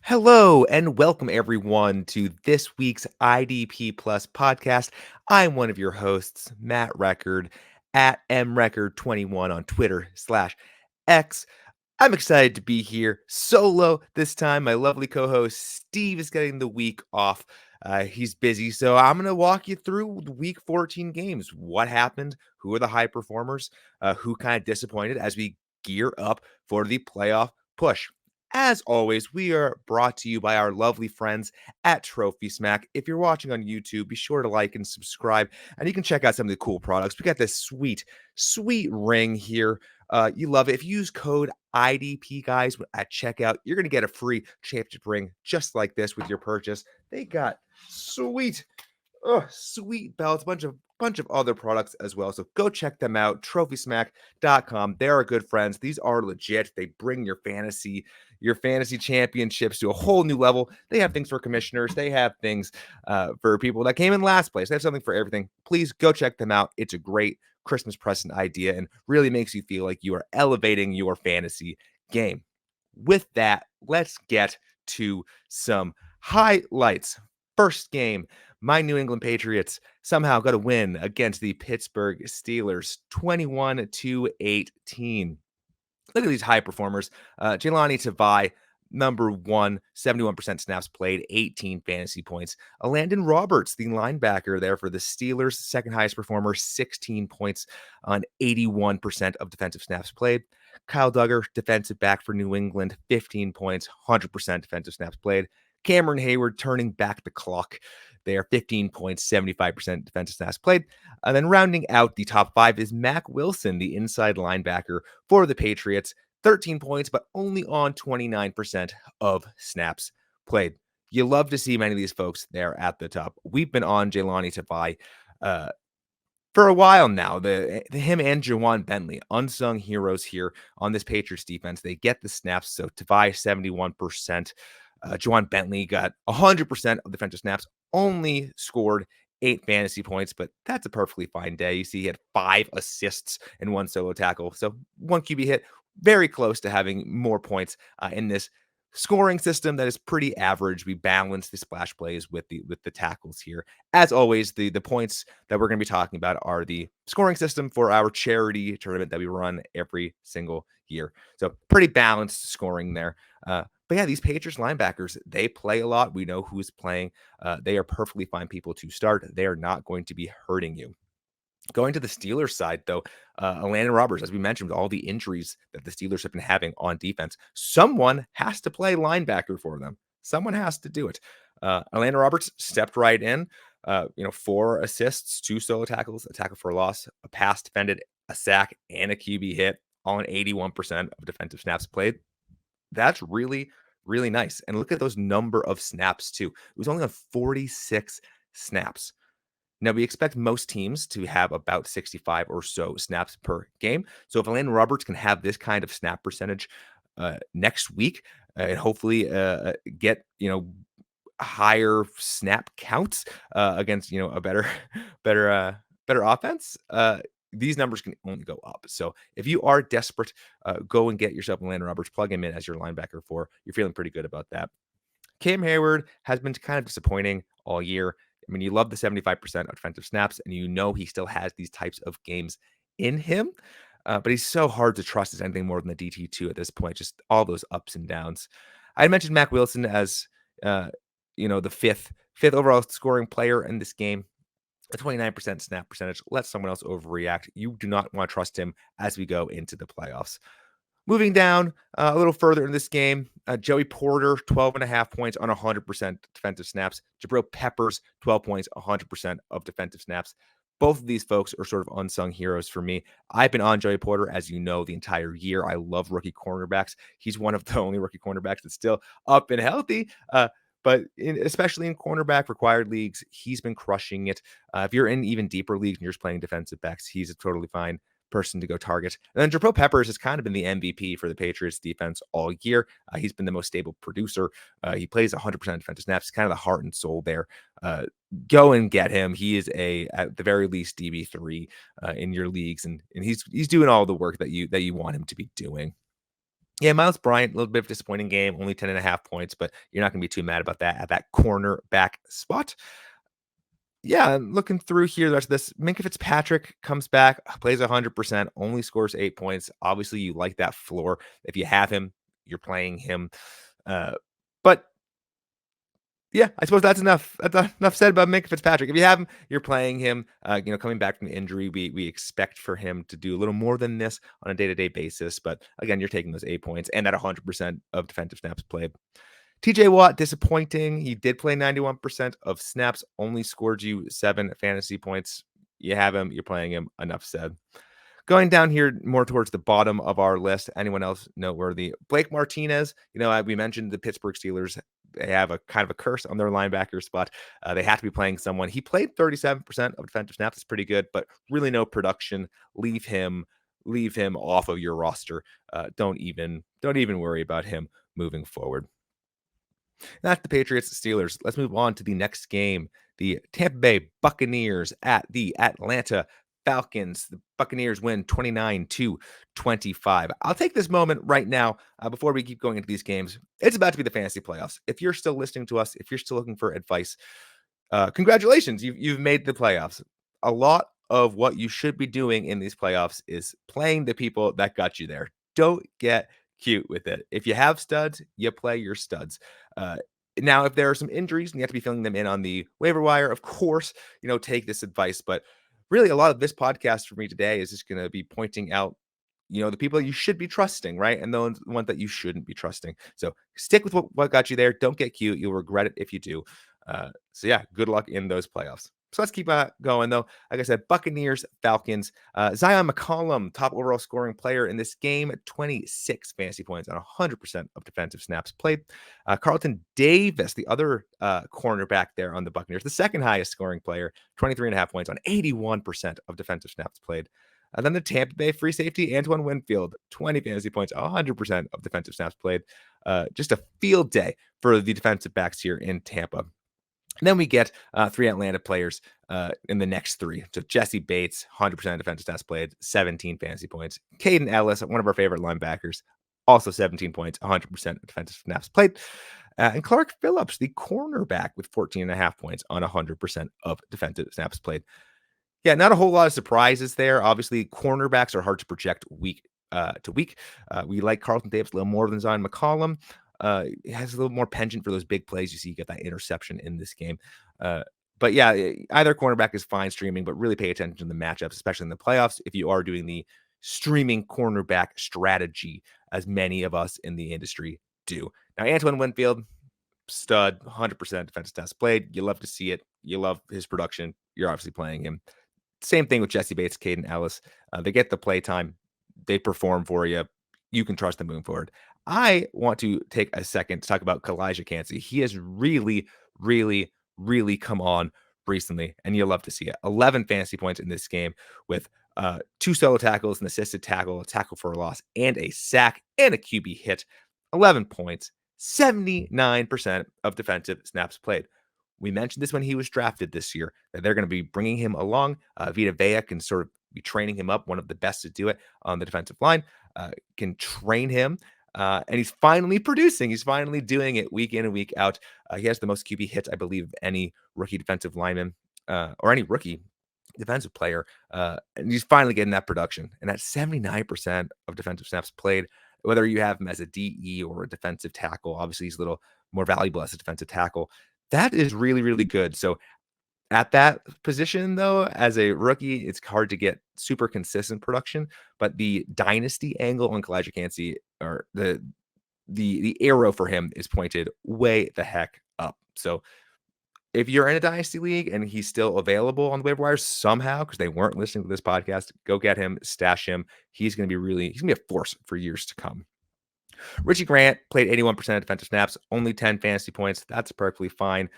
Hello and welcome everyone to this week's IDP Plus podcast. I'm one of your hosts, Matt Record, at mrecord21 on Twitter/X. I'm excited to be here solo this time. My lovely co-host Steve is getting the week off. He's busy, so I'm going to walk you through the week 14 games. What happened? Who are the high performers? Who kind of disappointed as we gear up for the playoff push? As always, we are brought to you by our lovely friends at Trophy Smack. If you're watching on YouTube, be sure to like and subscribe, and you can check out some of the cool products. We got this sweet ring here. You love it. If you use code IDP guys at checkout, you're going to get a free championship ring just like this with your purchase. They got sweet sweet belts, bunch of other products as well. So go check them out, trophysmack.com. They are good friends. These are legit. They bring your fantasy championships to a whole new level. They have things for commissioners. They have things for people that came in last place. They have something for everything. Please go check them out. It's a great Christmas present idea and really makes you feel like you are elevating your fantasy game. With that, let's get to some highlights. First game, my New England Patriots somehow got a win against the Pittsburgh Steelers, 21-18. Look at these high performers. Jelani Tavai, number one, 71% snaps played, 18 fantasy points. Landon Roberts, the linebacker there for the Steelers, second highest performer, 16 points on 81% of defensive snaps played. Kyle Duggar, defensive back for New England, 15 points, 100% defensive snaps played. Cameron Hayward turning back the clock. They are 15 points, 75% defensive snaps played. And then rounding out the top five is Mac Wilson, the inside linebacker for the Patriots. 13 points, but only on 29% of snaps played. You love to see many of these folks there at the top. We've been on Jelani Tavai for a while now. Him and Jawan Bentley, unsung heroes here on this Patriots defense. They get the snaps. So Tavai, 71%. Jawan Bentley got 100% of defensive snaps, only scored 8 fantasy points, but that's a perfectly fine day. You see, he had 5 assists and 1 solo tackle. So 1 QB hit, very close to having more points in this scoring system that is pretty average. We balance the splash plays with the tackles here. As always, the points that we're going to be talking about are the scoring system for our charity tournament that we run every single year. So pretty balanced scoring there. But yeah, these Patriots linebackers, they play a lot. We know who's playing. They are perfectly fine people to start. They are not going to be hurting you. Going to the Steelers side, though, Landon Roberts, as we mentioned, with all the injuries that the Steelers have been having on defense, someone has to play linebacker for them. Someone has to do it. Landon Roberts stepped right in, 4 assists, 2 solo tackles, a tackle for a loss, a pass defended, a sack, and a QB hit, all on 81% of defensive snaps played. That's really, really nice. And look at those number of snaps, too. It was only on 46 snaps. Now, we expect most teams to have about 65 or so snaps per game. So if Landon Roberts can have this kind of snap percentage next week and hopefully get, higher snap counts against, a better offense, these numbers can only go up. So if you are desperate, go and get yourself a Landon Roberts, plug him in as your linebacker you're feeling pretty good about that. Cam Hayward has been kind of disappointing all year. I mean, you love the 75% of defensive snaps, and he still has these types of games in him. But he's so hard to trust as anything more than the DT2 at this point, just all those ups and downs. I mentioned Mac Wilson as, the fifth overall scoring player in this game. A 29% snap percentage. Let someone else overreact. You do not want to trust him as we go into the playoffs. Moving down a little further in this game, Joey Porter, 12.5 points on 100% defensive snaps. Jabril Peppers, 12 points, 100% of defensive snaps. Both of these folks are sort of unsung heroes for me. I've been on Joey Porter, as you know, the entire year. I love rookie cornerbacks. He's one of the only rookie cornerbacks that's still up and healthy. But especially in cornerback required leagues, he's been crushing it. If you're in even deeper leagues and you're just playing defensive backs, he's a totally fine person to go target. And then Jabril Peppers has kind of been the MVP for the Patriots defense all year. He's been the most stable producer. He plays 100% defensive snaps. He's kind of the heart and soul there. Go and get him. He is at the very least DB3 in your leagues, and he's doing all the work that you want him to be doing. Yeah, Miles Bryant, a little bit of a disappointing game, only 10.5 points, but you're not going to be too mad about that at that cornerback spot. Yeah, and looking through here, the rest of this, Minkah Fitzpatrick comes back, plays 100%, only scores 8 points. Obviously, you like that floor. If you have him, you're playing him. But yeah, I suppose that's enough. That's enough said about Minkah Fitzpatrick. If you have him, you're playing him. Coming back from injury, we expect for him to do a little more than this on a day-to-day basis. But again, you're taking those 8 points and that 100% of defensive snaps played. TJ Watt, disappointing. He did play 91% of snaps, only scored you 7 fantasy points. You have him, you're playing him. Enough said. Going down here more towards the bottom of our list, anyone else noteworthy? Blake Martinez, we mentioned the Pittsburgh Steelers. They have a kind of a curse on their linebacker spot. They have to be playing someone. He played 37% of defensive snaps. It's pretty good, but really no production. Leave him off of your roster. Don't even worry about him moving forward. That's the Patriots Steelers. Let's move on to the next game. The Tampa Bay Buccaneers at the Atlanta Falcons. The Buccaneers win 29-25. I'll take this moment right now before we keep going into these games. It's about to be the fantasy playoffs. If you're still listening to us, if you're still looking for advice, congratulations. You've made the playoffs. A lot of what you should be doing in these playoffs is playing the people that got you there. Don't get cute with it. If you have studs, you play your studs. Uh, Now, if there are some injuries and you have to be filling them in on the waiver wire, of course, take this advice. But really, a lot of this podcast for me today is just going to be pointing out, the people you should be trusting, right? And the ones that you shouldn't be trusting. So stick with what got you there. Don't get cute. You'll regret it if you do. So yeah, good luck in those playoffs. So let's keep going, though. Like I said, Buccaneers, Falcons. Zion McCollum, top overall scoring player in this game, 26 fantasy points on 100% of defensive snaps played. Carlton Davis, the other cornerback there on the Buccaneers, the second highest scoring player, 23.5 points on 81% of defensive snaps played. And then the Tampa Bay free safety, Antoine Winfield, 20 fantasy points, 100% of defensive snaps played. Just a field day for the defensive backs here in Tampa. And then we get 3 Atlanta players in the next 3. So Jesse Bates, 100% defensive stats played, 17 fantasy points. Caden Ellis, one of our favorite linebackers, also 17 points, 100% defensive snaps played. And Clark Phillips, the cornerback, with 14.5 points on 100% of defensive snaps played. Yeah, not a whole lot of surprises there. Obviously, cornerbacks are hard to project week to week. We like Carlton Davis a little more than Zion McCollum. It has a little more penchant for those big plays. You see, you get that interception in this game. But yeah, either cornerback is fine streaming, but really pay attention to the matchups, especially in the playoffs, if you are doing the streaming cornerback strategy, as many of us in the industry do. Now, Antoine Winfield, stud, 100% defensive stats played. You love to see it. You love his production. You're obviously playing him. Same thing with Jesse Bates, Caden Ellis. They get the play time. They perform for you. You can trust them moving forward. I want to take a second to talk about Kalijah Cansey. He has really, really, really come on recently, and you'll love to see it. 11 fantasy points in this game with 2 solo tackles, an assisted tackle, a tackle for a loss, and a sack and a QB hit. 11 points, 79% of defensive snaps played. We mentioned this when he was drafted this year, that they're going to be bringing him along. Vita Vea can sort of be training him up, one of the best to do it on the defensive line, can train him. And he's finally producing. He's finally doing it week in and week out. He has the most QB hits, I believe, of any rookie defensive lineman or any rookie defensive player. And he's finally getting that production. And that's 79% of defensive snaps played, whether you have him as a DE or a defensive tackle. Obviously, he's a little more valuable as a defensive tackle. That is really, really good. So at that position, though, as a rookie, it's hard to get super consistent production. But the dynasty angle on Kalijah Cansey, or the arrow for him, is pointed way the heck up. So if you're in a dynasty league and he's still available on the waiver wires somehow, because they weren't listening to this podcast, go get him, stash him. He's going to be a force for years to come. Richie Grant played 81% of defensive snaps, only 10 fantasy points. That's perfectly fine.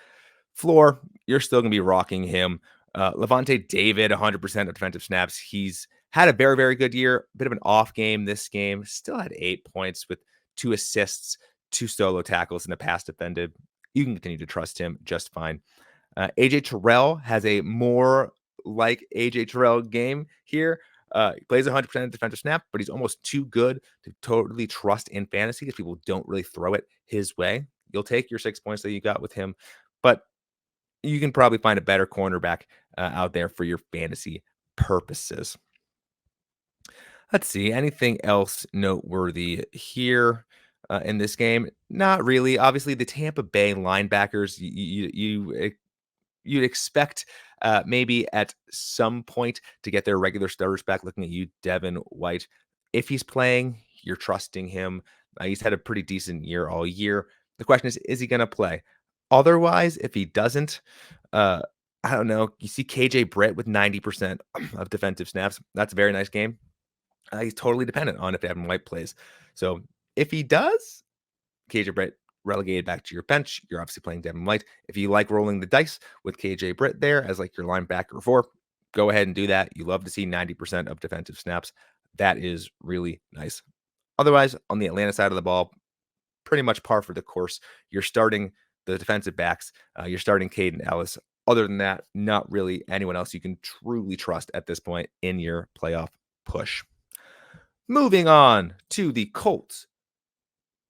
Floor, you're still going to be rocking him. Levante David, 100% of defensive snaps. He's had a very, very good year. A bit of an off game this game. Still had 8 points with 2 assists, 2 solo tackles, and a pass defended. You can continue to trust him just fine. AJ Terrell has a more like AJ Terrell game here. He plays 100% defensive snap, but he's almost too good to totally trust in fantasy because people don't really throw it his way. You'll take your 6 points that you got with him, but you can probably find a better cornerback out there for your fantasy purposes. Let's see. Anything else noteworthy here in this game? Not really. Obviously, the Tampa Bay linebackers, you'd expect maybe at some point to get their regular starters back. Looking at you, Devin White. If he's playing, you're trusting him. He's had a pretty decent year all year. The question is he going to play? Otherwise, if he doesn't, uh, I don't know. You see KJ Britt with 90% of defensive snaps. That's a very nice game. He's totally dependent on if Devin White plays. So if he does, KJ Britt relegated back to your bench. You're obviously playing Devin White. If you like rolling the dice with KJ Britt there as like your linebacker 4, go ahead and do that. You love to see 90% of defensive snaps. That is really nice. Otherwise, on the Atlanta side of the ball, pretty much par for the course. You're starting the defensive backs. You're starting Caden Ellis. Other than that, not really anyone else you can truly trust at this point in your playoff push. Moving on to the Colts.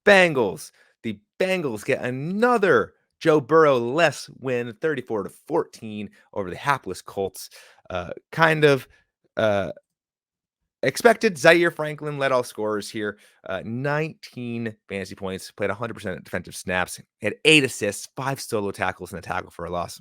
Bengals. The Bengals get another Joe Burrow less win, 34-14 over the hapless Colts. Kind of expected. Zaire Franklin led all scorers here. 19 fantasy points, played 100% defensive snaps, had 8 assists, 5 solo tackles, and a tackle for a loss.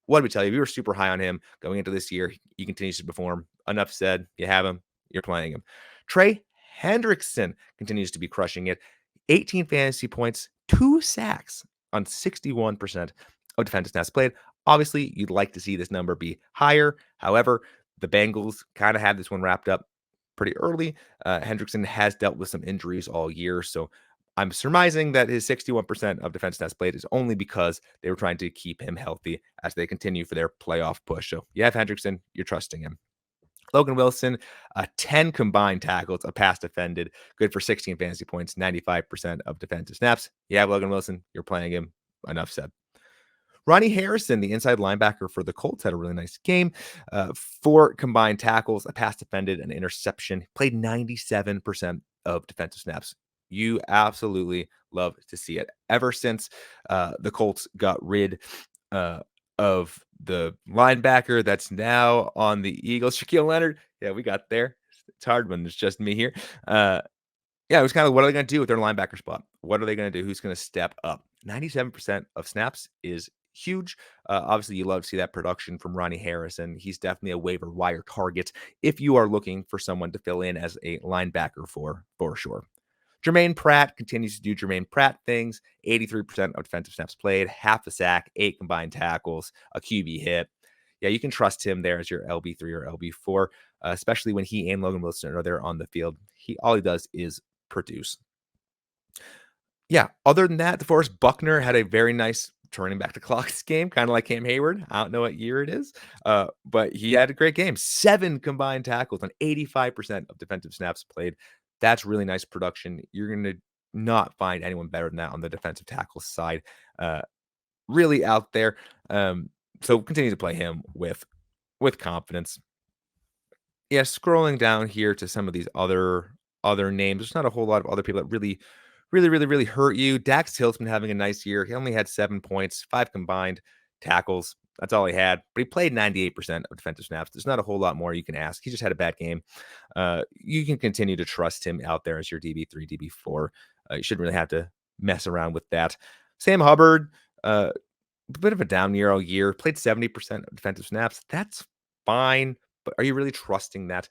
What did we tell you? We were super high on him going into this year. He continues to perform. Enough said. You have him. You're playing him. Trey Hendrickson continues to be crushing it. 18 fantasy points, 2 sacks on 61% of defensive snaps played. Obviously, you'd like to see this number be higher. However, the Bengals kind of had this one wrapped up pretty early. Hendrickson has dealt with some injuries all year, so I'm surmising that his 61% of defense snaps played is only because they were trying to keep him healthy as they continue for their playoff push. So you have Hendrickson, you're trusting him. Logan Wilson, 10 combined tackles, a pass defended, good for 16 fantasy points, 95% of defensive snaps. You have Logan Wilson, you're playing him. Enough said. Ronnie Harrison, the inside linebacker for the Colts, had a really nice game. 4 combined tackles, a pass defended, an interception. Played 97% of defensive snaps. You absolutely love to see it. Ever since the Colts got rid of the linebacker that's now on the Eagles, Shaquille Leonard. Yeah, we got there. It's hard when it's just me here. Yeah, it was kind of what are they going to do with their linebacker spot? What are they going to do? Who's going to step up? 97% of snaps is huge. Obviously, you love to see that production from Ronnie Harrison. He's definitely a waiver wire target if you are looking for someone to fill in as a linebacker for sure. Jermaine Pratt continues to do Jermaine Pratt things. 83% of defensive snaps played, half a sack, 8 combined tackles, a QB hit. Yeah, you can trust him there as your LB3 or LB4, especially when he and Logan Wilson are there on the field. All he does is produce. Yeah, other than that, DeForest Buckner had a very nice turning back the clocks game, kind of like Cam Hayward. I don't know what year it is, but he had a great game. 7 combined tackles on 85% of defensive snaps played. That's really nice production. You're going to not find anyone better than that on the defensive tackle side. Really out there. So continue to play him with confidence. Yeah, scrolling down here to some of these other names, there's not a whole lot of other people that really hurt you. Dax Hill's been having a nice year. He only had 7 points, 5 combined tackles. That's all he had, but he played 98% of defensive snaps. There's not a whole lot more you can ask. He just had a bad game. You can continue to trust him out there as your DB3, DB4. You shouldn't really have to mess around with that. Sam Hubbard, a bit of a down year all year. Played 70% of defensive snaps. That's fine, but are you really trusting that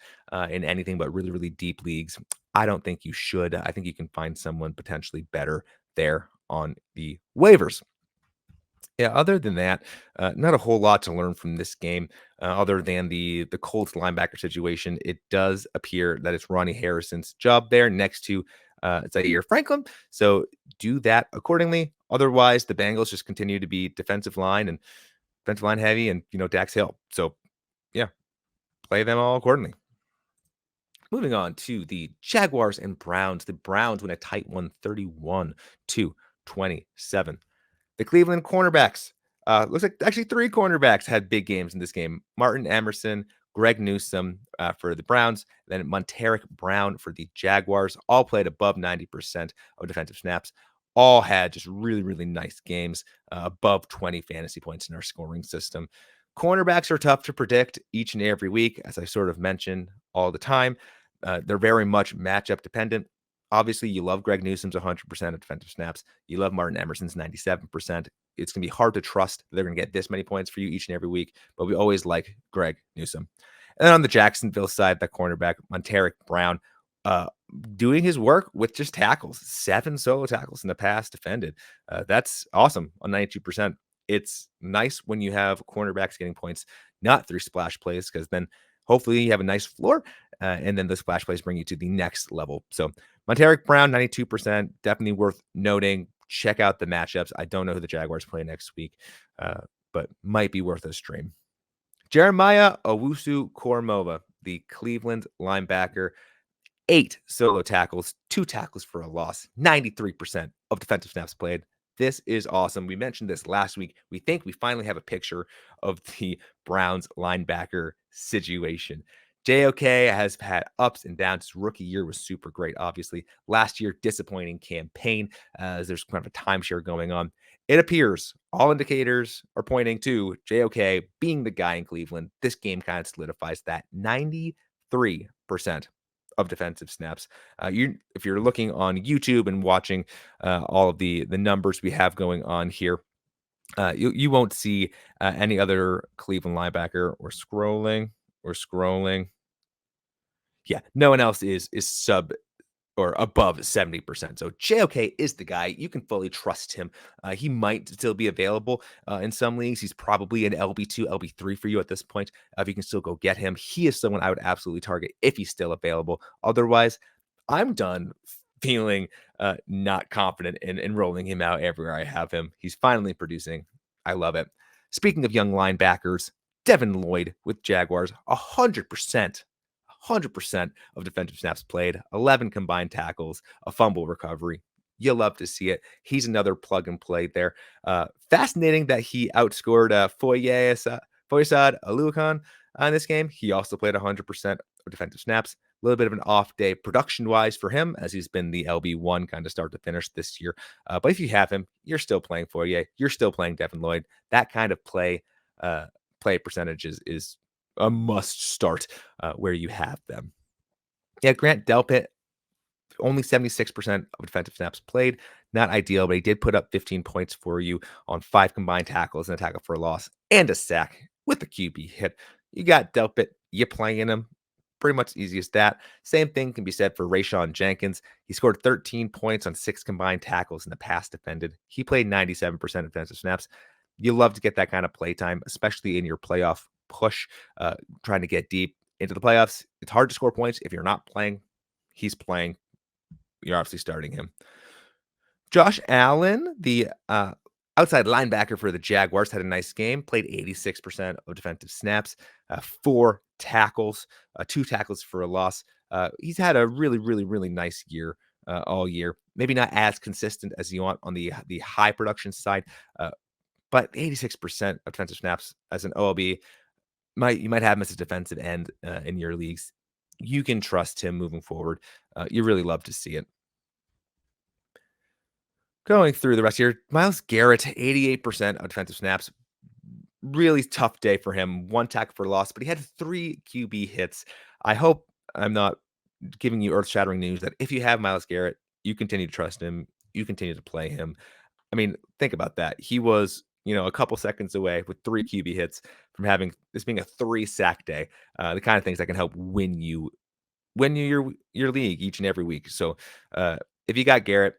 in anything but really deep leagues? I don't think you should. I think you can find someone potentially better there on the waivers. Yeah, other than that, not a whole lot to learn from this game, other than the Colts linebacker situation. It does appear that it's Ronnie Harrison's job there next to Zaire Franklin. So do that accordingly. Otherwise, the Bengals just continue to be defensive line heavy, and Dax Hill. So yeah, play them all accordingly. Moving on to the Jaguars and Browns. The Browns win a tight one, 31-27. The Cleveland cornerbacks. Looks like actually 3 cornerbacks had big games in this game. Martin Emerson, Greg Newsome for the Browns, then Monteric Brown for the Jaguars, all played above 90% of defensive snaps. All had just really, really nice games, above 20 fantasy points in our scoring system. Cornerbacks are tough to predict each and every week, as I sort of mentioned all the time. They're very much matchup dependent. Obviously, you love Greg Newsome's 100% of defensive snaps. You love Martin Emerson's 97%. It's going to be hard to trust they're going to get this many points for you each and every week, but we always like Greg Newsome. And then on the Jacksonville side, that cornerback, Monteric Brown, uh, doing his work with just tackles, 7 solo tackles in the pass defended. That's awesome on 92%. It's nice when you have cornerbacks getting points, not through splash plays, because then hopefully you have a nice floor, and then the splash plays bring you to the next level. So Monteric Brown, 92%, definitely worth noting. Check out the matchups. I don't know who the Jaguars play next week, but might be worth a stream. Jeremiah Owusu-Koramoah, the Cleveland linebacker, 8 solo tackles, 2 tackles for a loss, 93% of defensive snaps played. This is awesome. We mentioned this last week. We think we finally have a picture of the Browns linebacker situation. JOK has had ups and downs. His rookie year was super great, obviously. Last year, disappointing campaign, as there's kind of a timeshare going on. It appears all indicators are pointing to JOK being the guy in Cleveland. This game kind of solidifies that 93% of defensive snaps. If you're looking on YouTube and watching all of the numbers we have going on here, you won't see any other Cleveland linebacker. We're scrolling. Yeah, no one else is sub or above 70%. So JOK is the guy. You can fully trust him. He might still be available in some leagues. He's probably an LB2, LB3 for you at this point. If you can still go get him, he is someone I would absolutely target if he's still available. Otherwise, I'm done feeling not confident in rolling him out everywhere I have him. He's finally producing. I love it. Speaking of young linebackers, Devin Lloyd with Jaguars, 100% of defensive snaps played, 11 combined tackles, a fumble recovery. You'll love to see it. He's another plug and play there. Fascinating that he outscored Foyesad Aluakon in this game. He also played 100% of defensive snaps. A little bit of an off day production-wise for him, as he's been the LB1 kind of start to finish this year. But if you have him, you're still playing Foye. You're still playing Devin Lloyd. That kind of play percentage is a must start where you have them. Yeah, Grant Delpit, only 76% of defensive snaps played. Not ideal, but he did put up 15 points for you on 5 combined tackles and a tackle for a loss and a sack with the QB hit. You got Delpit, you playing him. Pretty much easy as that. Same thing can be said for Rayshawn Jenkins. He scored 13 points on 6 combined tackles in the pass defended. He played 97% of defensive snaps. You love to get that kind of play time, especially in your playoff push, trying to get deep into the playoffs. It's hard to score points if you're not playing. He's playing. You're obviously starting him. Josh Allen, the outside linebacker for the Jaguars, had a nice game, played 86% of defensive snaps, 4 tackles, 2 tackles for a loss. He's had a really, really, really nice year all year. Maybe not as consistent as you want on the high production side, but 86% of defensive snaps as an OLB, you might have him as a defensive end in your leagues. You can trust him moving forward. You really love to see it. Going through the rest here, Myles Garrett, 88% of defensive snaps. Really tough day for him. 1 tackle for loss, but he had 3 QB hits. I hope I'm not giving you earth-shattering news that if you have Myles Garrett, you continue to trust him. You continue to play him. I mean, think about that. He was, a couple seconds away with 3 QB hits from having this being a 3-sack day. The kind of things that can help win you your league each and every week. So if you got Garrett,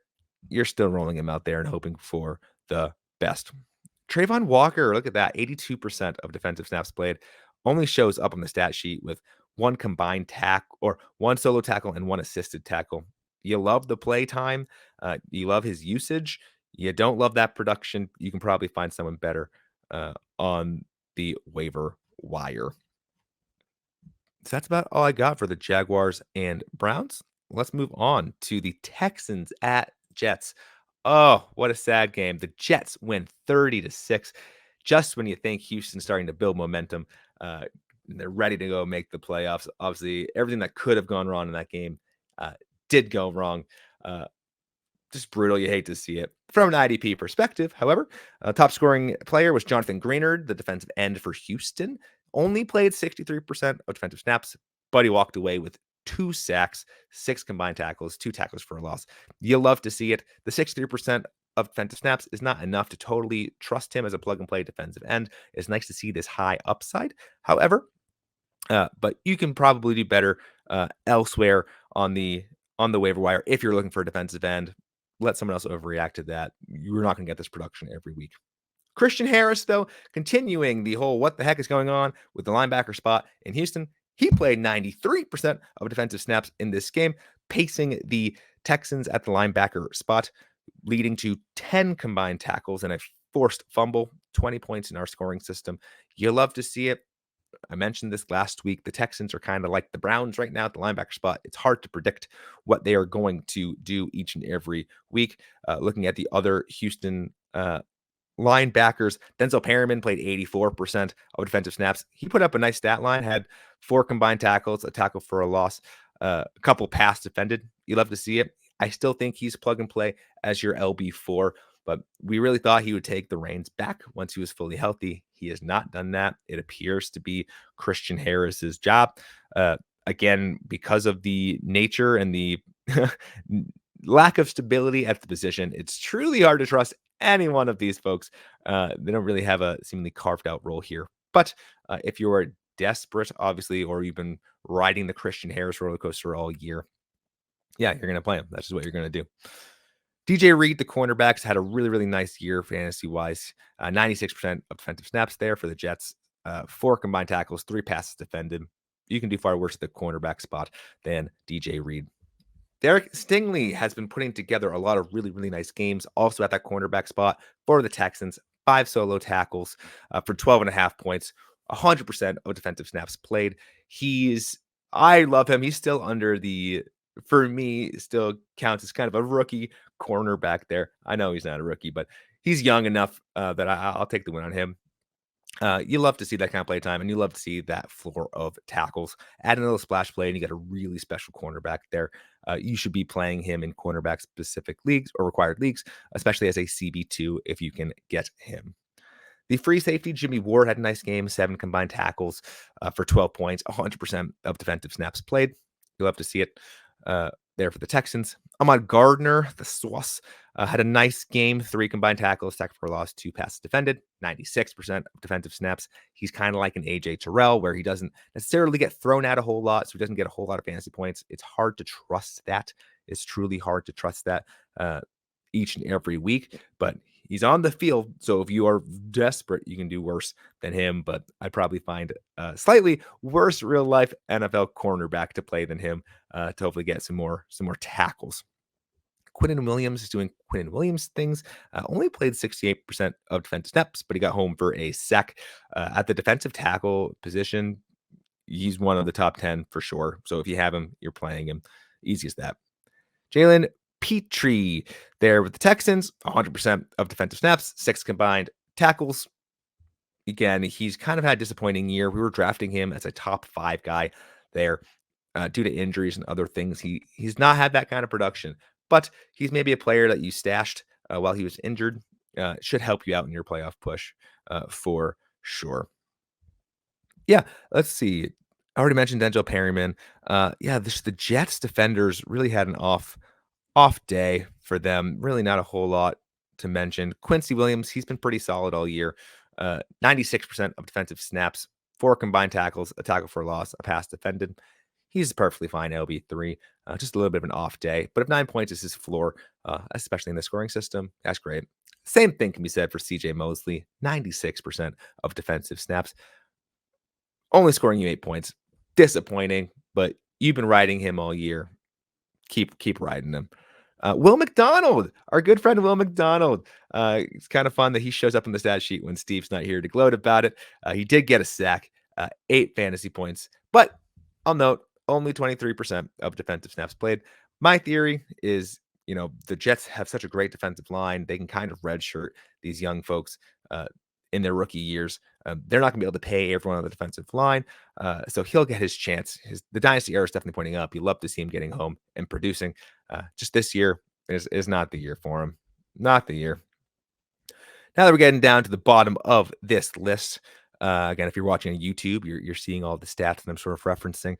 you're still rolling him out there and hoping for the best. Trayvon Walker, look at that, 82% of defensive snaps played, only shows up on the stat sheet with 1 combined tackle or 1 solo tackle and 1 assisted tackle. You love the play time. You love his usage. You don't love that production. You can probably find someone better on the waiver wire. So that's about all I got for the Jaguars and Browns. Let's move on to the Texans at Jets. Oh, what a sad game. The Jets win 30-6. Just when you think Houston's starting to build momentum, and they're ready to go make the playoffs. Obviously, everything that could have gone wrong in that game did go wrong. Just brutal. You hate to see it. From an IDP perspective, however, top scoring player was Jonathan Greenard, the defensive end for Houston. Only played 63% of defensive snaps, but he walked away with 2 sacks, 6 combined tackles, 2 tackles for a loss. You love to see it. The 63% of defensive snaps is not enough to totally trust him as a plug and play defensive end. It's nice to see this high upside. However, but you can probably do better elsewhere on the waiver wire if you're looking for a defensive end. Let someone else overreact to that. You're not going to get this production every week. Christian Harris, though, continuing the whole what the heck is going on with the linebacker spot in Houston. He played 93% of defensive snaps in this game, pacing the Texans at the linebacker spot, leading to 10 combined tackles and a forced fumble, 20 points in our scoring system. You love to see it. I mentioned this last week. The Texans are kind of like the Browns right now at the linebacker spot. It's hard to predict what they are going to do each and every week. Looking at the other Houston linebackers, Denzel Perryman played 84% of defensive snaps. He put up a nice stat line, had 4 combined tackles, a tackle for a loss, a couple pass defended. You love to see it. I still think he's plug and play as your LB4, but we really thought he would take the reins back once he was fully healthy. He has not done that. It appears to be Christian Harris's job. Again, because of the nature and the lack of stability at the position, it's truly hard to trust any one of these folks. They don't really have a seemingly carved out role here. But if you're desperate, obviously, or you've been riding the Christian Harris roller coaster all year, yeah, you're going to play him. That's just what you're going to do. DJ Reed, the cornerbacks, had a really, really nice year fantasy-wise. 96% of defensive snaps there for the Jets. 4 combined tackles, 3 passes defended. You can do far worse at the cornerback spot than DJ Reed. Derek Stingley has been putting together a lot of really, really nice games also at that cornerback spot for the Texans. 5 solo tackles for 12.5 points. 100% of defensive snaps played. I love him. He's still for me, still counts as kind of a rookie cornerback there. I know he's not a rookie, but he's young enough that I'll take the win on him. You love to see that kind of play time, and you love to see that floor of tackles. Add a little splash play, and you get a really special cornerback there. You should be playing him in cornerback-specific leagues or required leagues, especially as a CB2 if you can get him. The free safety, Jimmy Ward, had a nice game, 7 combined tackles for 12 points, 100% of defensive snaps played. You'll have to see it there for the Texans. Ahmad Gardner, the Sauce, had a nice game, 3 combined tackles, sack for a loss, 2 passes defended, 96% of defensive snaps. He's kind of like an AJ Terrell, where he doesn't necessarily get thrown out a whole lot, so he doesn't get a whole lot of fantasy points. It's hard to trust that. It's truly hard to trust that each and every week, but he's on the field. So if you are desperate, you can do worse than him, but I'd probably find a slightly worse real life NFL cornerback to play than him to hopefully get some more tackles. Quinnen Williams is doing Quinnen Williams things. Only played 68% of defensive snaps, but he got home for a sack. At the defensive tackle position, he's one of the top 10 for sure. So if you have him, you're playing him. Easy as that. Jalen Petrie there with the Texans, 100% of defensive snaps, 6 combined tackles. Again, he's kind of had a disappointing year. We were drafting him as a top 5 guy there due to injuries and other things. He's not had that kind of production, but he's maybe a player that you stashed while he was injured. Should help you out in your playoff push for sure. Yeah, let's see. I already mentioned Denzel Perryman. The Jets defenders really had an off day for them. Really not a whole lot to mention. Quincy Williams, he's been pretty solid all year. 96% of defensive snaps, 4 combined tackles, a tackle for a loss, a pass defended. He's perfectly fine LB3. Just a little bit of an off day. But if 9 points is his floor, especially in the scoring system, that's great. Same thing can be said for CJ Mosley. 96% of defensive snaps. Only scoring you 8 points. Disappointing, but you've been riding him all year. Keep riding him. Will McDonald, our good friend Will McDonald. It's kind of fun that he shows up in the stat sheet when Steve's not here to gloat about it. He did get a sack, 8 fantasy points, but I'll note only 23% of defensive snaps played. My theory is, the Jets have such a great defensive line. They can kind of redshirt these young folks in their rookie years. They're not going to be able to pay everyone on the defensive line. So he'll get his chance. The dynasty era is definitely pointing up. You love to see him getting home and producing. Just this year is not the year for him. Not the year. Now that we're getting down to the bottom of this list, again, if you're watching on YouTube, you're seeing all the stats that I'm sort of referencing.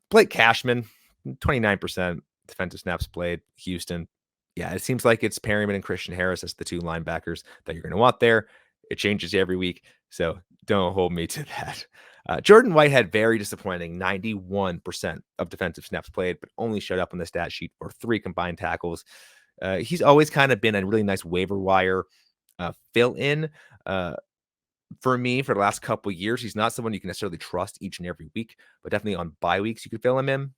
Blake Cashman, 29% defensive snaps played, Houston. Yeah, it seems like it's Perryman and Christian Harris as the two linebackers that you're going to want there. It changes every week, so don't hold me to that. Jordan Whitehead, very disappointing, 91% of defensive snaps played, but only showed up on the stat sheet for 3 combined tackles. He's always kind of been a really nice waiver wire fill in for me for the last couple of years. He's not someone you can necessarily trust each and every week, but definitely on bye weeks, you could fill him in.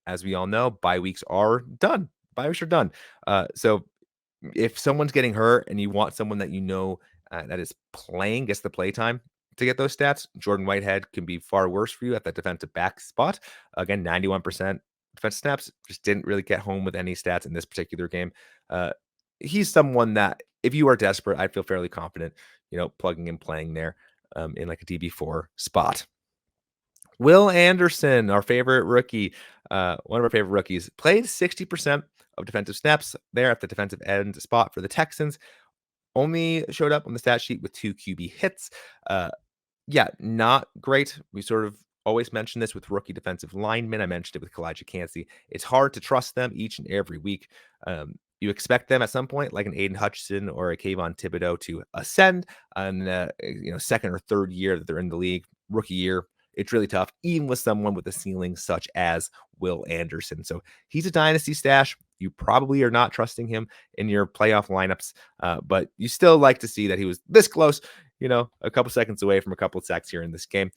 As we all know, bye weeks are done. Bye weeks are done. So if someone's getting hurt and you want someone that you know that is playing, gets the play time to get those stats, Jordan Whitehead can be far worse for you at that defensive back spot. Again, 91% defensive snaps, just didn't really get home with any stats in this particular game. He's someone that if you are desperate, I'd feel fairly confident, plugging and playing there in like a DB4 spot. Will Anderson, our favorite rookie, one of our favorite rookies, played 60% of defensive snaps there at the defensive end spot for the Texans. Only showed up on the stat sheet with 2 QB hits. Yeah, not great. We sort of always mention this with rookie defensive linemen. I mentioned it with Kalijah Cansey. It's hard to trust them each and every week. You expect them at some point, like an Aiden Hutchinson or a Kayvon Thibodeau, to ascend on second or third year that they're in the league. Rookie year, it's really tough, even with someone with a ceiling such as Will Anderson. So he's a dynasty stash. You probably are not trusting him in your playoff lineups, but you still like to see that he was this close, a couple seconds away from a couple of sacks here in this game.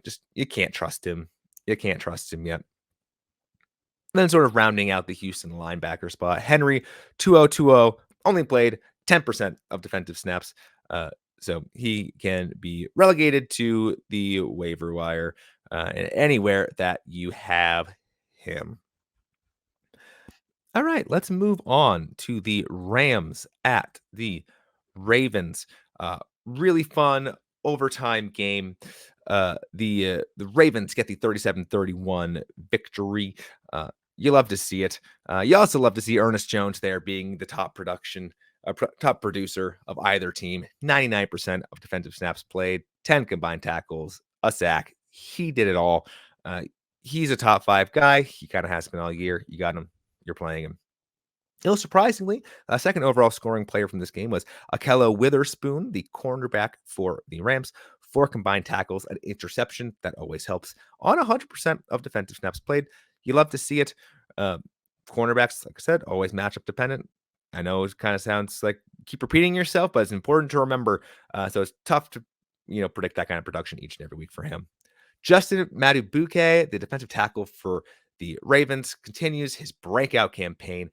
Just you can't trust him. You can't trust him yet. And then sort of rounding out the Houston linebacker spot, Henry 2020 only played 10% of defensive snaps. So he can be relegated to the waiver wire anywhere that you have him. All right, let's move on to the Rams at the Ravens. Really fun overtime game. The Ravens get the 37-31 victory. You love to see it. You also love to see Ernest Jones there being the top producer of either team. 99% of defensive snaps played, 10 combined tackles, a sack. He did it all. He's a top 5 guy. He kind of has been all year. You got him. You're playing him. Surprisingly, second overall scoring player from this game was Akello Witherspoon, the cornerback for the Rams. 4 combined tackles, an interception. That always helps on 100% of defensive snaps played. You love to see it. Cornerbacks, like I said, always matchup dependent. I know it kind of sounds like keep repeating yourself, but it's important to remember. So it's tough to predict that kind of production each and every week for him. Justin Madubuike, the defensive tackle for the Ravens, continues his breakout campaign.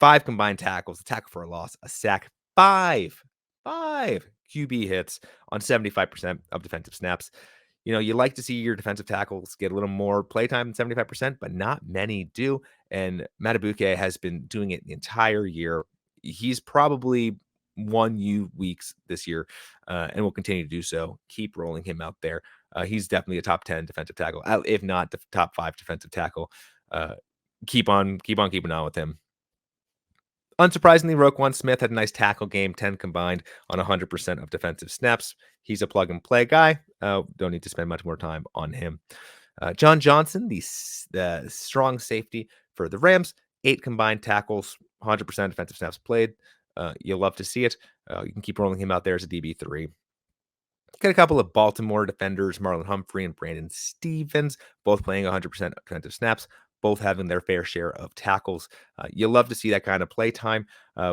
5 combined tackles, a tackle for a loss, a sack, 5 QB hits on 75% of defensive snaps. You like to see your defensive tackles get a little more playtime than 75%, but not many do. And Madubuike has been doing it the entire year. He's probably won you weeks this year and will continue to do so. Keep rolling him out there. He's definitely a top 10 defensive tackle, if not the top 5 defensive tackle. Keep on keeping on with him. Unsurprisingly, Roquan Smith had a nice tackle game, 10 combined on 100% of defensive snaps. He's a plug-and-play guy. Don't need to spend much more time on him. John Johnson, the strong safety for the Rams, 8 combined tackles, 100% defensive snaps played. You'll love to see it. You can keep rolling him out there as a DB3. Got a couple of Baltimore defenders, Marlon Humphrey and Brandon Stevens, both playing 100% defensive snaps, both having their fair share of tackles. You love to see that kind of play time.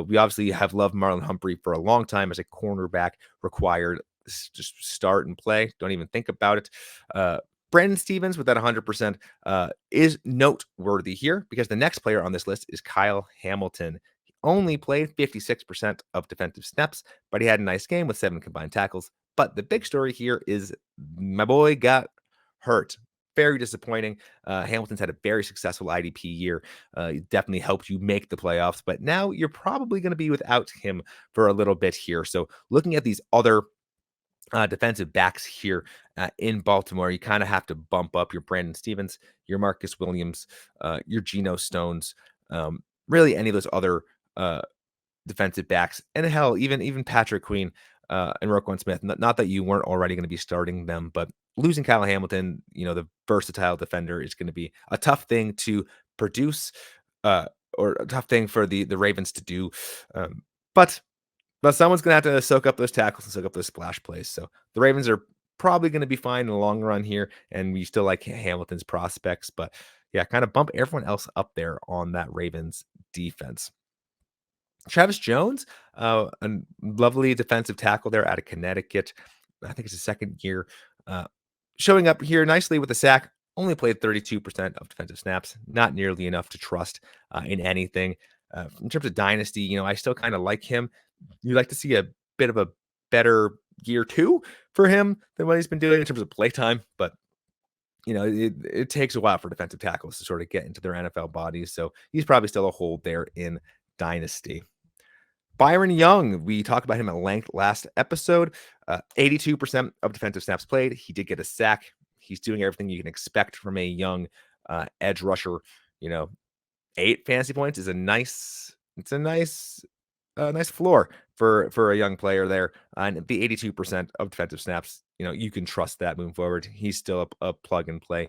We obviously have loved Marlon Humphrey for a long time as a cornerback required. Just start and play. Don't even think about it. Brandon Stevens with that 100% is noteworthy here because the next player on this list is Kyle Hamilton. He only played 56% of defensive snaps, but he had a nice game with 7 combined tackles. But the big story here is my boy got hurt. Very disappointing. Hamilton's had a very successful IDP year. It definitely helped you make the playoffs, but now you're probably going to be without him for a little bit here. So looking at these other defensive backs here in Baltimore, you kind of have to bump up your Brandon Stevens, your Marcus Williams, your Geno Stones, really any of those other uh, defensive backs, and hell, even Patrick Queen and Roquan Smith. Not that you weren't already going to be starting them, but losing Kyle Hamilton, the versatile defender, is going to be a tough thing to produce, uh, or a tough thing for the Ravens to do. Um, but someone's going to have to soak up those tackles and soak up those splash plays. So the Ravens are probably going to be fine in the long run here, and we still like Hamilton's prospects, but yeah, kind of bump everyone else up there on that Ravens defense. Travis Jones, a lovely defensive tackle there out of Connecticut. I think it's his second year. Uh, Showing up here nicely with a sack, only played 32% of defensive snaps, not nearly enough to trust in anything. In terms of dynasty, I still kind of like him. You like to see a bit of a better year two for him than what he's been doing in terms of playtime, but it takes a while for defensive tackles to sort of get into their NFL bodies. So he's probably still a hold there in dynasty. Byron Young, we talked about him at length last episode. 82% of defensive snaps played. He did get a sack. He's doing everything you can expect from a young edge rusher. 8 fantasy points is a nice floor for a young player there. And the 82% of defensive snaps, you can trust that moving forward. He's still a plug and play.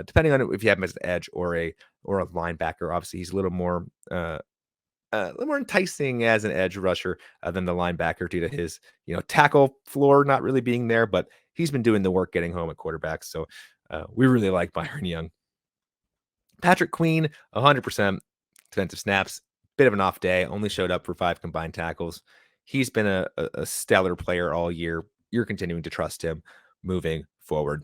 Depending on if you have him as an edge or a linebacker. Obviously, he's a little more enticing as an edge rusher than the linebacker due to his, tackle floor not really being there, but he's been doing the work getting home at quarterback. So we really like Byron Young. Patrick Queen, 100% defensive snaps, bit of an off day, only showed up for 5 combined tackles. He's been a stellar player all year. You're continuing to trust him moving forward.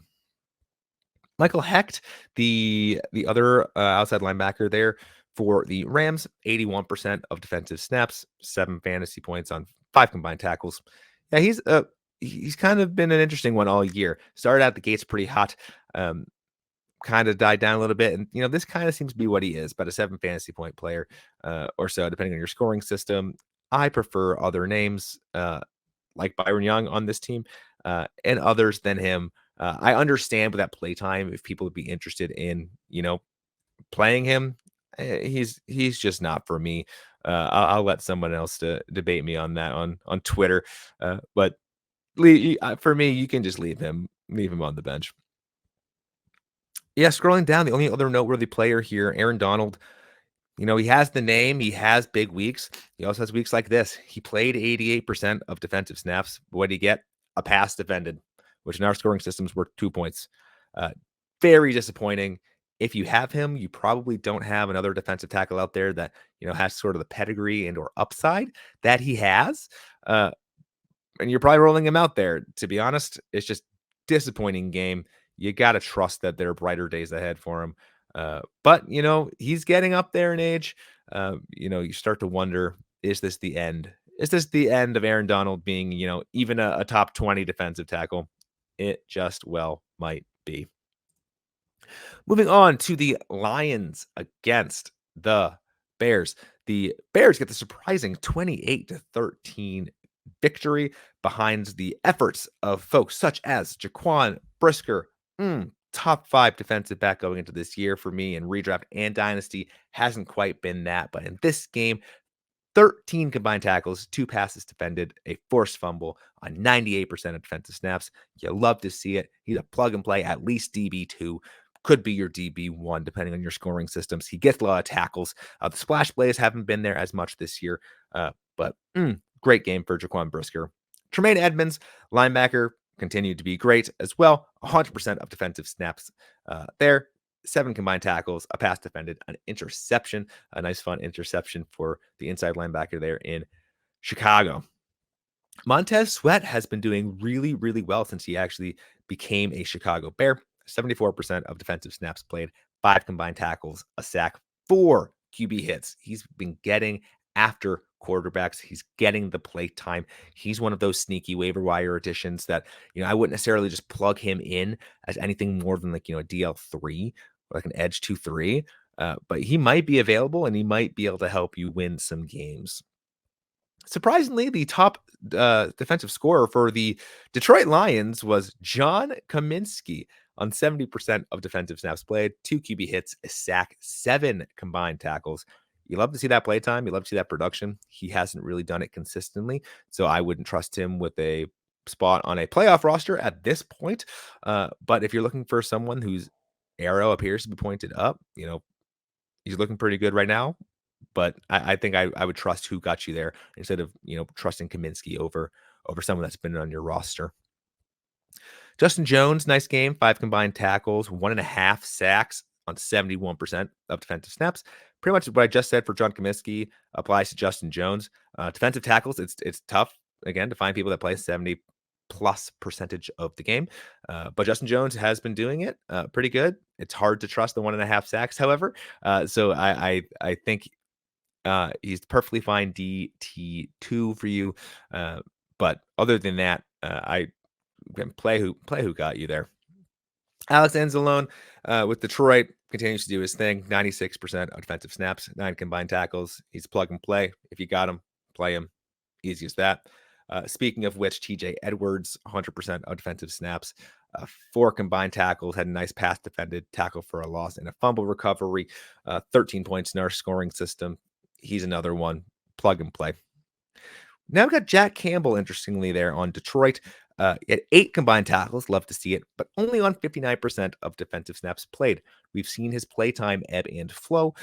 Michael Hecht, the other outside linebacker there for the Rams, 81% of defensive snaps, 7 fantasy points on 5 combined tackles. Yeah, he's kind of been an interesting one all year. Started out the gates pretty hot, kind of died down a little bit, and this kind of seems to be what he is, about a 7 fantasy point player or so, depending on your scoring system. I prefer other names like Byron Young on this team and others than him. I understand with that playtime, if people would be interested in, playing him, he's just not for me. I'll let someone else to debate me on that on Twitter. But for me, you can just leave him on the bench. Yeah, scrolling down, the only other noteworthy player here, Aaron Donald. He has the name. He has big weeks. He also has weeks like this. He played 88% of defensive snaps. What did he get? A pass defended, which in our scoring systems were 2 points. Very disappointing. If you have him, you probably don't have another defensive tackle out there that, has sort of the pedigree and or upside that he has. And you're probably rolling him out there. To be honest, it's just disappointing game. You got to trust that there are brighter days ahead for him. But, he's getting up there in age. You start to wonder, is this the end? Is this the end of Aaron Donald being, even a top 20 defensive tackle? It just well might be. Moving on to the Lions against the Bears. The Bears get the surprising 28-13 victory behind the efforts of folks such as Jaquan Brisker, top 5 defensive back going into this year for me in redraft and dynasty. Hasn't quite been that, but in this game, 13 combined tackles, 2 passes defended, a forced fumble on 98% of defensive snaps. You love to see it. He's a plug and play, at least DB2. Could be your DB1, depending on your scoring systems. He gets a lot of tackles. The splash plays haven't been there as much this year, but great game for Jaquan Brisker. Tremaine Edmonds, linebacker, continued to be great as well. 100% of defensive snaps there. 7 combined tackles, a pass defended, an interception, a nice fun interception for the inside linebacker there in Chicago. Montez Sweat has been doing really, really well since he actually became a Chicago Bear. 74% of defensive snaps played, 5 combined tackles, a sack, 4 QB hits. He's been getting after quarterbacks. He's getting the play time. He's one of those sneaky waiver wire additions that, I wouldn't necessarily just plug him in as anything more than like, a DL3, like an edge 2-3. But he might be available and he might be able to help you win some games. Surprisingly, the top defensive scorer for the Detroit Lions was John Kaminsky on 70% of defensive snaps played, 2 QB hits, a sack, 7 combined tackles. You love to see that play time. You love to see that production. He hasn't really done it consistently, so I wouldn't trust him with a spot on a playoff roster at this point. But if you're looking for someone whose arrow appears to be pointed up, he's looking pretty good right now. But I think I would trust who got you there instead of trusting Kaminsky over someone that's been on your roster. Justin Jones, nice game, 5 combined tackles, 1.5 sacks on 71% of defensive snaps. Pretty much what I just said for John Kaminsky applies to Justin Jones. Defensive tackles, it's tough again to find people that play 70+ percentage of the game. But Justin Jones has been doing it pretty good. It's hard to trust the 1.5 sacks, however. So I think he's perfectly fine DT2 for you. But other than that, I can play who got you there. Alex Anzalone with Detroit continues to do his thing. 96% of defensive snaps, 9 combined tackles. He's plug and play. If you got him, play him. Easy as that. Speaking of which, TJ Edwards, 100% of defensive snaps, 4 combined tackles, had a nice pass defended, tackle for a loss, and a fumble recovery. 13 points in our scoring system. He's another one. Plug and play. Now we've got Jack Campbell, interestingly, there on Detroit. At 8 combined tackles, love to see it, but only on 59% of defensive snaps played. We've seen his playtime ebb and flow.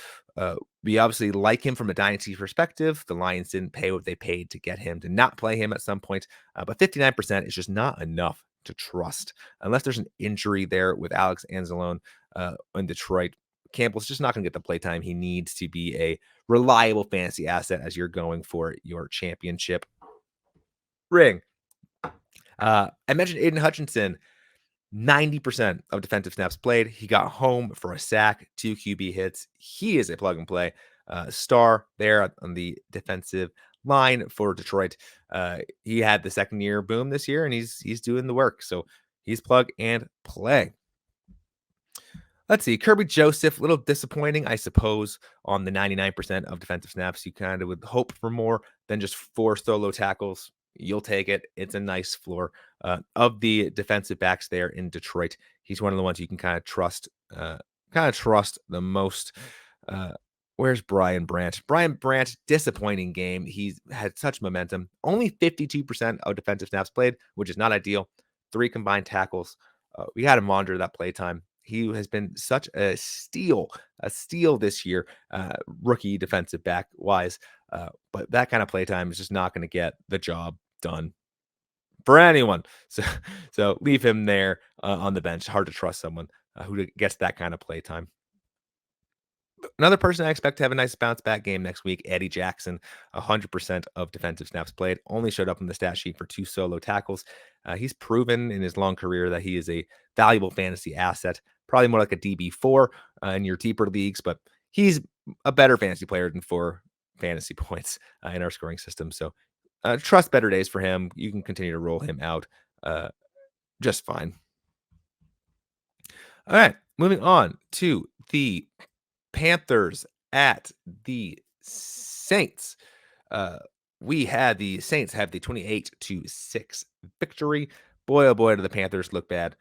We obviously like him from a dynasty perspective. The Lions didn't pay what they paid to get him to not play him at some point, but 59% is just not enough to trust. Unless there's an injury there with Alex Anzalone in Detroit, Campbell's just not going to get the playtime he needs to be a reliable fantasy asset as you're going for your championship ring. I mentioned Aiden Hutchinson, 90% of defensive snaps played. He got home for a sack, 2 QB hits. He is a plug and play star there on the defensive line for Detroit. He had the second year boom this year, and he's doing the work. So he's plug and play. Let's see. Kirby Joseph, a little disappointing, I suppose, on the 99% of defensive snaps. You kind of would hope for more than just 4 solo tackles. You'll take it. It's a nice floor. Of the defensive backs there in Detroit, he's one of the ones you can kind of trust the most. Where's Brian Branch? Brian Branch, disappointing game. He's had such momentum. Only 52% of defensive snaps played, which is not ideal. 3 combined tackles. We got to monitor that playtime. He has been such a steal this year, rookie defensive back wise. But that kind of playtime is just not going to get the job done for anyone. So leave him there on the bench. Hard to trust someone who gets that kind of playtime. Another person I expect to have a nice bounce back game next week, Eddie Jackson, 100% of defensive snaps played, only showed up in the stat sheet for 2 solo tackles. He's proven in his long career that he is a valuable fantasy asset, probably more like a DB4 in your deeper leagues, but he's a better fantasy player than 4 fantasy points in our scoring system. So trust better days for him. You can continue to roll him out just fine. All right, moving on to the Panthers at the Saints. We had the Saints have the 28-6 victory. Boy, oh boy, do the Panthers look bad.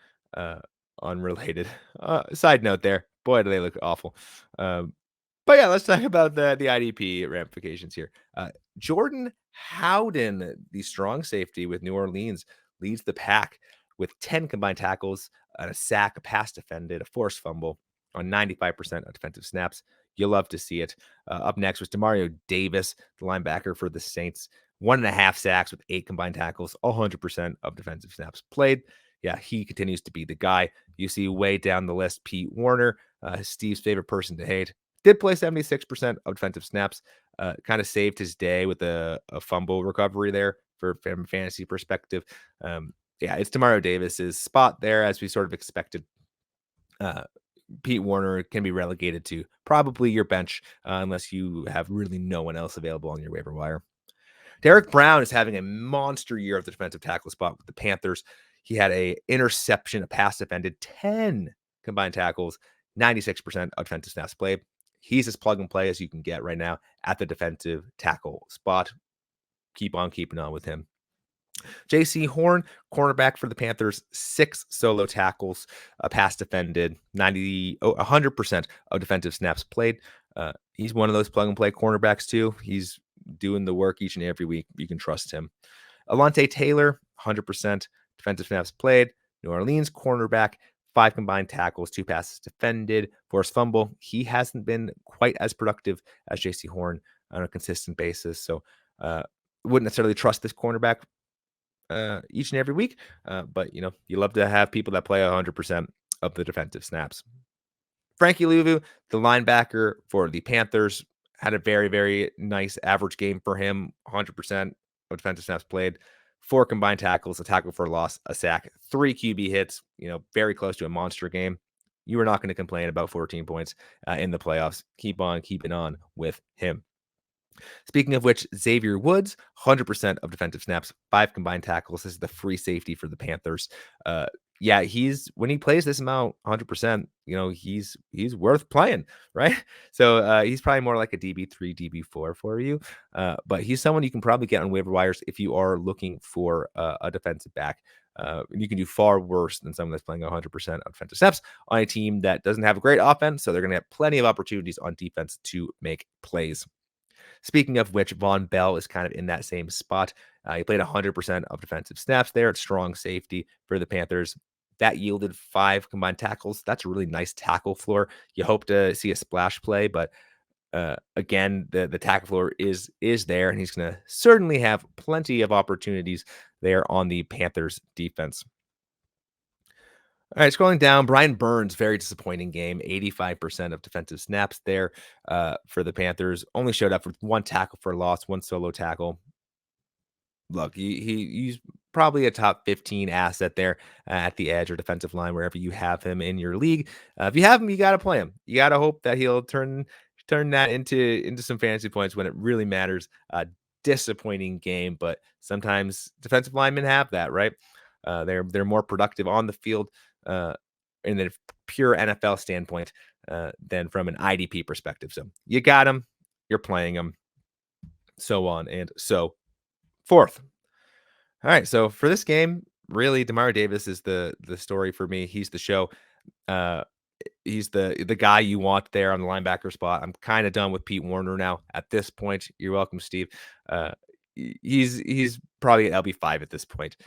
Unrelated. Side note there. Boy, do they look awful. But yeah, let's talk about the IDP ramifications here. Jordan Howden, the strong safety with New Orleans, leads the pack with 10 combined tackles, a sack, a pass defended, a forced fumble on 95% of defensive snaps. You'll love to see it. Up next was Demario Davis, the linebacker for the Saints. 1.5 sacks with 8 combined tackles, 100% of defensive snaps played. Yeah, he continues to be the guy. You see way down the list, Pete Warner, Steve's favorite person to hate. Did play 76% of defensive snaps. Kind of saved his day with a fumble recovery there from a fantasy perspective. Yeah, it's Demario Davis's spot there, as we sort of expected. Pete Warner can be relegated to probably your bench unless you have really no one else available on your waiver wire. Derek Brown is having a monster year of the defensive tackle spot with the Panthers. He had a interception, a pass defended, 10 combined tackles, 96% of defensive snaps played. He's as plug and play as you can get right now at the defensive tackle spot. keep on keeping on with him. J.C. Horn, cornerback for the Panthers, 6 solo tackles, a pass defended, 100% of defensive snaps played. He's one of those plug and play cornerbacks too. He's doing the work each and every week. You can trust him. Alontae Taylor, 100% defensive snaps played. New Orleans cornerback, 5 combined tackles, 2 passes defended, forced fumble. He hasn't been quite as productive as J.C. Horn on a consistent basis. So wouldn't necessarily trust this cornerback each and every week. But, you love to have people that play 100% of the defensive snaps. Frankie Louvu, the linebacker for the Panthers, had a very, very nice average game for him. 100% of defensive snaps played. 4 combined tackles, a tackle for a loss, a sack, 3 QB hits, very close to a monster game. You are not going to complain about 14 points in the playoffs. Keep on keeping on with him. Speaking of which, Xavier Woods, 100% of defensive snaps, 5 combined tackles. This is the free safety for the Panthers. Yeah, when he plays this amount, 100%, he's worth playing, right? So he's probably more like a DB3, DB4 for you. But he's someone you can probably get on waiver wires if you are looking for a defensive back. You can do far worse than someone that's playing 100% of defensive snaps on a team that doesn't have a great offense. So they're going to have plenty of opportunities on defense to make plays. Speaking of which, Von Bell is kind of in that same spot. He played 100% of defensive snaps there at strong safety for the Panthers. That yielded 5 combined tackles. That's a really nice tackle floor. You hope to see a splash play, but again, the tackle floor is there, and he's going to certainly have plenty of opportunities there on the Panthers defense. All right, scrolling down, Brian Burns, very disappointing game. 85% of defensive snaps there for the Panthers. Only showed up for 1 tackle for a loss, 1 solo tackle. Look, he's probably a top 15 asset there at the edge or defensive line, wherever you have him in your league. If you have him, you got to play him. You got to hope that he'll turn that into some fantasy points when it really matters. Disappointing game, but sometimes defensive linemen have that, right? They're more productive on the field in the pure NFL standpoint than from an IDP perspective. So you got him, you're playing him, so on and so forth. All right, so for this game, really, Demario Davis is the story for me. He's the show. He's the guy you want there on the linebacker spot. I'm kind of done with Pete Warner now at this point. You're welcome, Steve. He's probably an LB5 at this point,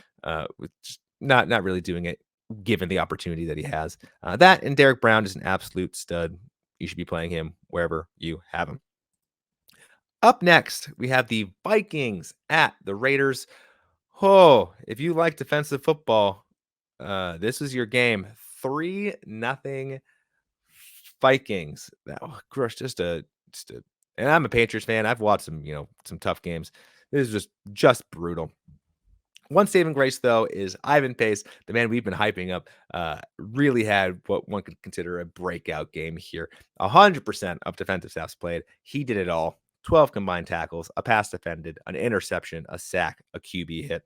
with just not really doing it given the opportunity that he has. That and Derek Brown is an absolute stud. You should be playing him wherever you have him. Up next, we have the Vikings at the Raiders. Oh, if you like defensive football, this is your game. 3-0 Vikings. Just a and I'm a Patriots fan. I've watched some tough games. This is just brutal. One saving grace, though, is Ivan Pace, the man we've been hyping up, really had what one could consider a breakout game here. 100% of defensive snaps played. He did it all. 12 combined tackles, a pass defended, an interception, a sack, a QB hit.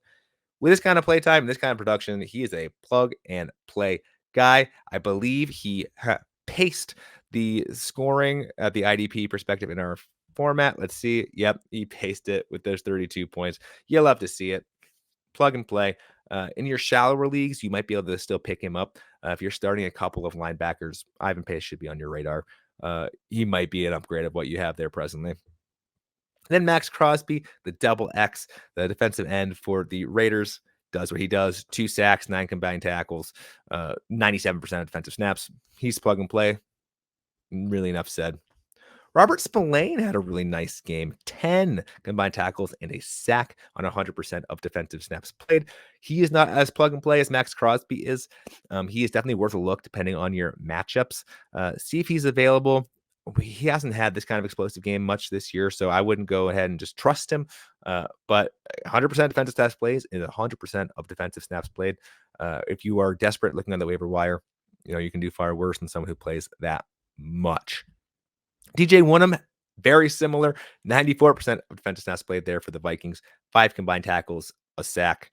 With this kind of play time, this kind of production, he is a plug and play guy. I believe he paced the scoring at the IDP perspective in our format. Let's see. Yep, he paced it with those 32 points. You'll love to see it. Plug and play. In your shallower leagues, you might be able to still pick him up. If you're starting a couple of linebackers, Ivan Pace should be on your radar. He might be an upgrade of what you have there presently. Then Max Crosby, the double X, the defensive end for the Raiders, does what he does. 2 sacks, 9 combined tackles, 97% of defensive snaps. He's plug and play. Really enough said. Robert Spillane had a really nice game. 10 combined tackles and a sack on 100% of defensive snaps played. He is not as plug and play as Max Crosby is. He is definitely worth a look depending on your matchups. See if he's available. He hasn't had this kind of explosive game much this year, so I wouldn't go ahead and just trust him. But 100% defensive snaps plays is 100% of defensive snaps played. If you are desperate looking on the waiver wire, you can do far worse than someone who plays that much. DJ Woonem, very similar. 94% of defensive snaps played there for the Vikings. 5 combined tackles, a sack.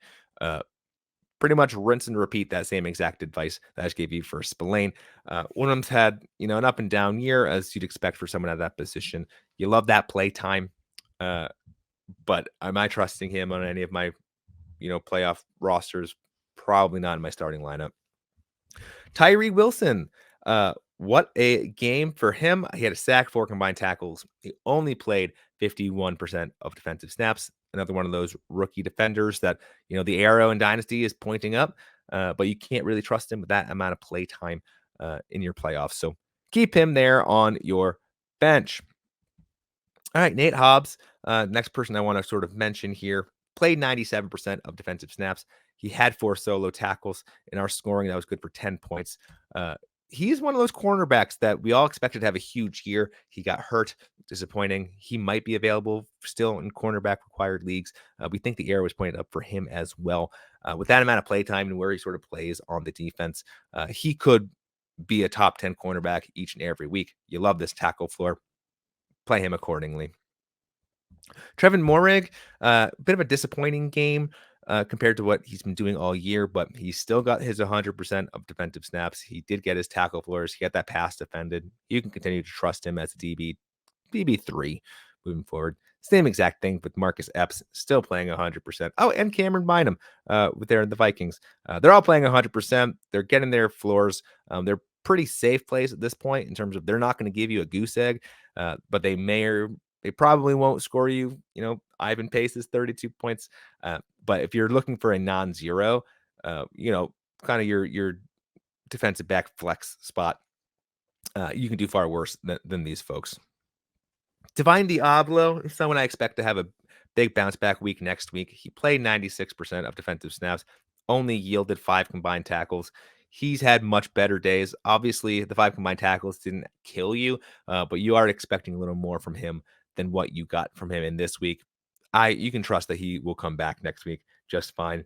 Pretty much rinse and repeat that same exact advice that I just gave you for Spillane. Woonem's had, an up and down year, as you'd expect for someone at that position. You love that play time. but am I trusting him on any of my, playoff rosters? Probably not in my starting lineup. Tyree Wilson, what a game for him. He had a sack, 4 combined tackles. He only played 51% of defensive snaps. Another one of those rookie defenders that, the arrow in Dynasty is pointing up, but you can't really trust him with that amount of play time in your playoffs. So keep him there on your bench. All right, Nate Hobbs, next person I want to sort of mention here, played 97% of defensive snaps. He had 4 solo tackles in our scoring. That was good for 10 points. Uh, he's one of those cornerbacks that we all expected to have a huge year. He got hurt, disappointing. He might be available still in cornerback required leagues. We think the arrow was pointed up for him as well. With that amount of play time and where he sort of plays on the defense, he could be a top 10 cornerback each and every week. You love this tackle floor. Play him accordingly. Trevin Moehrig, bit of a disappointing game compared to what he's been doing all year, but he still got his 100% of defensive snaps. He did get his tackle floors. He got that pass defended. You can continue to trust him as a DB3 moving forward. Same exact thing with Marcus Epps, still playing 100%. Oh, and Cameron Bynum with there in the Vikings. They're all playing 100%. They're getting their floors. They're pretty safe plays at this point in terms of they're not going to give you a goose egg, but they probably won't score you. Ivan Pace is 32 points. But if you're looking for a non-zero, kind of your defensive back flex spot, you can do far worse than these folks. Divine Diablo is someone I expect to have a big bounce back week next week. He played 96% of defensive snaps, only yielded 5 combined tackles. He's had much better days. Obviously, the 5 combined tackles didn't kill you, but you are expecting a little more from him than what you got from him in this week. You can trust that he will come back next week just fine.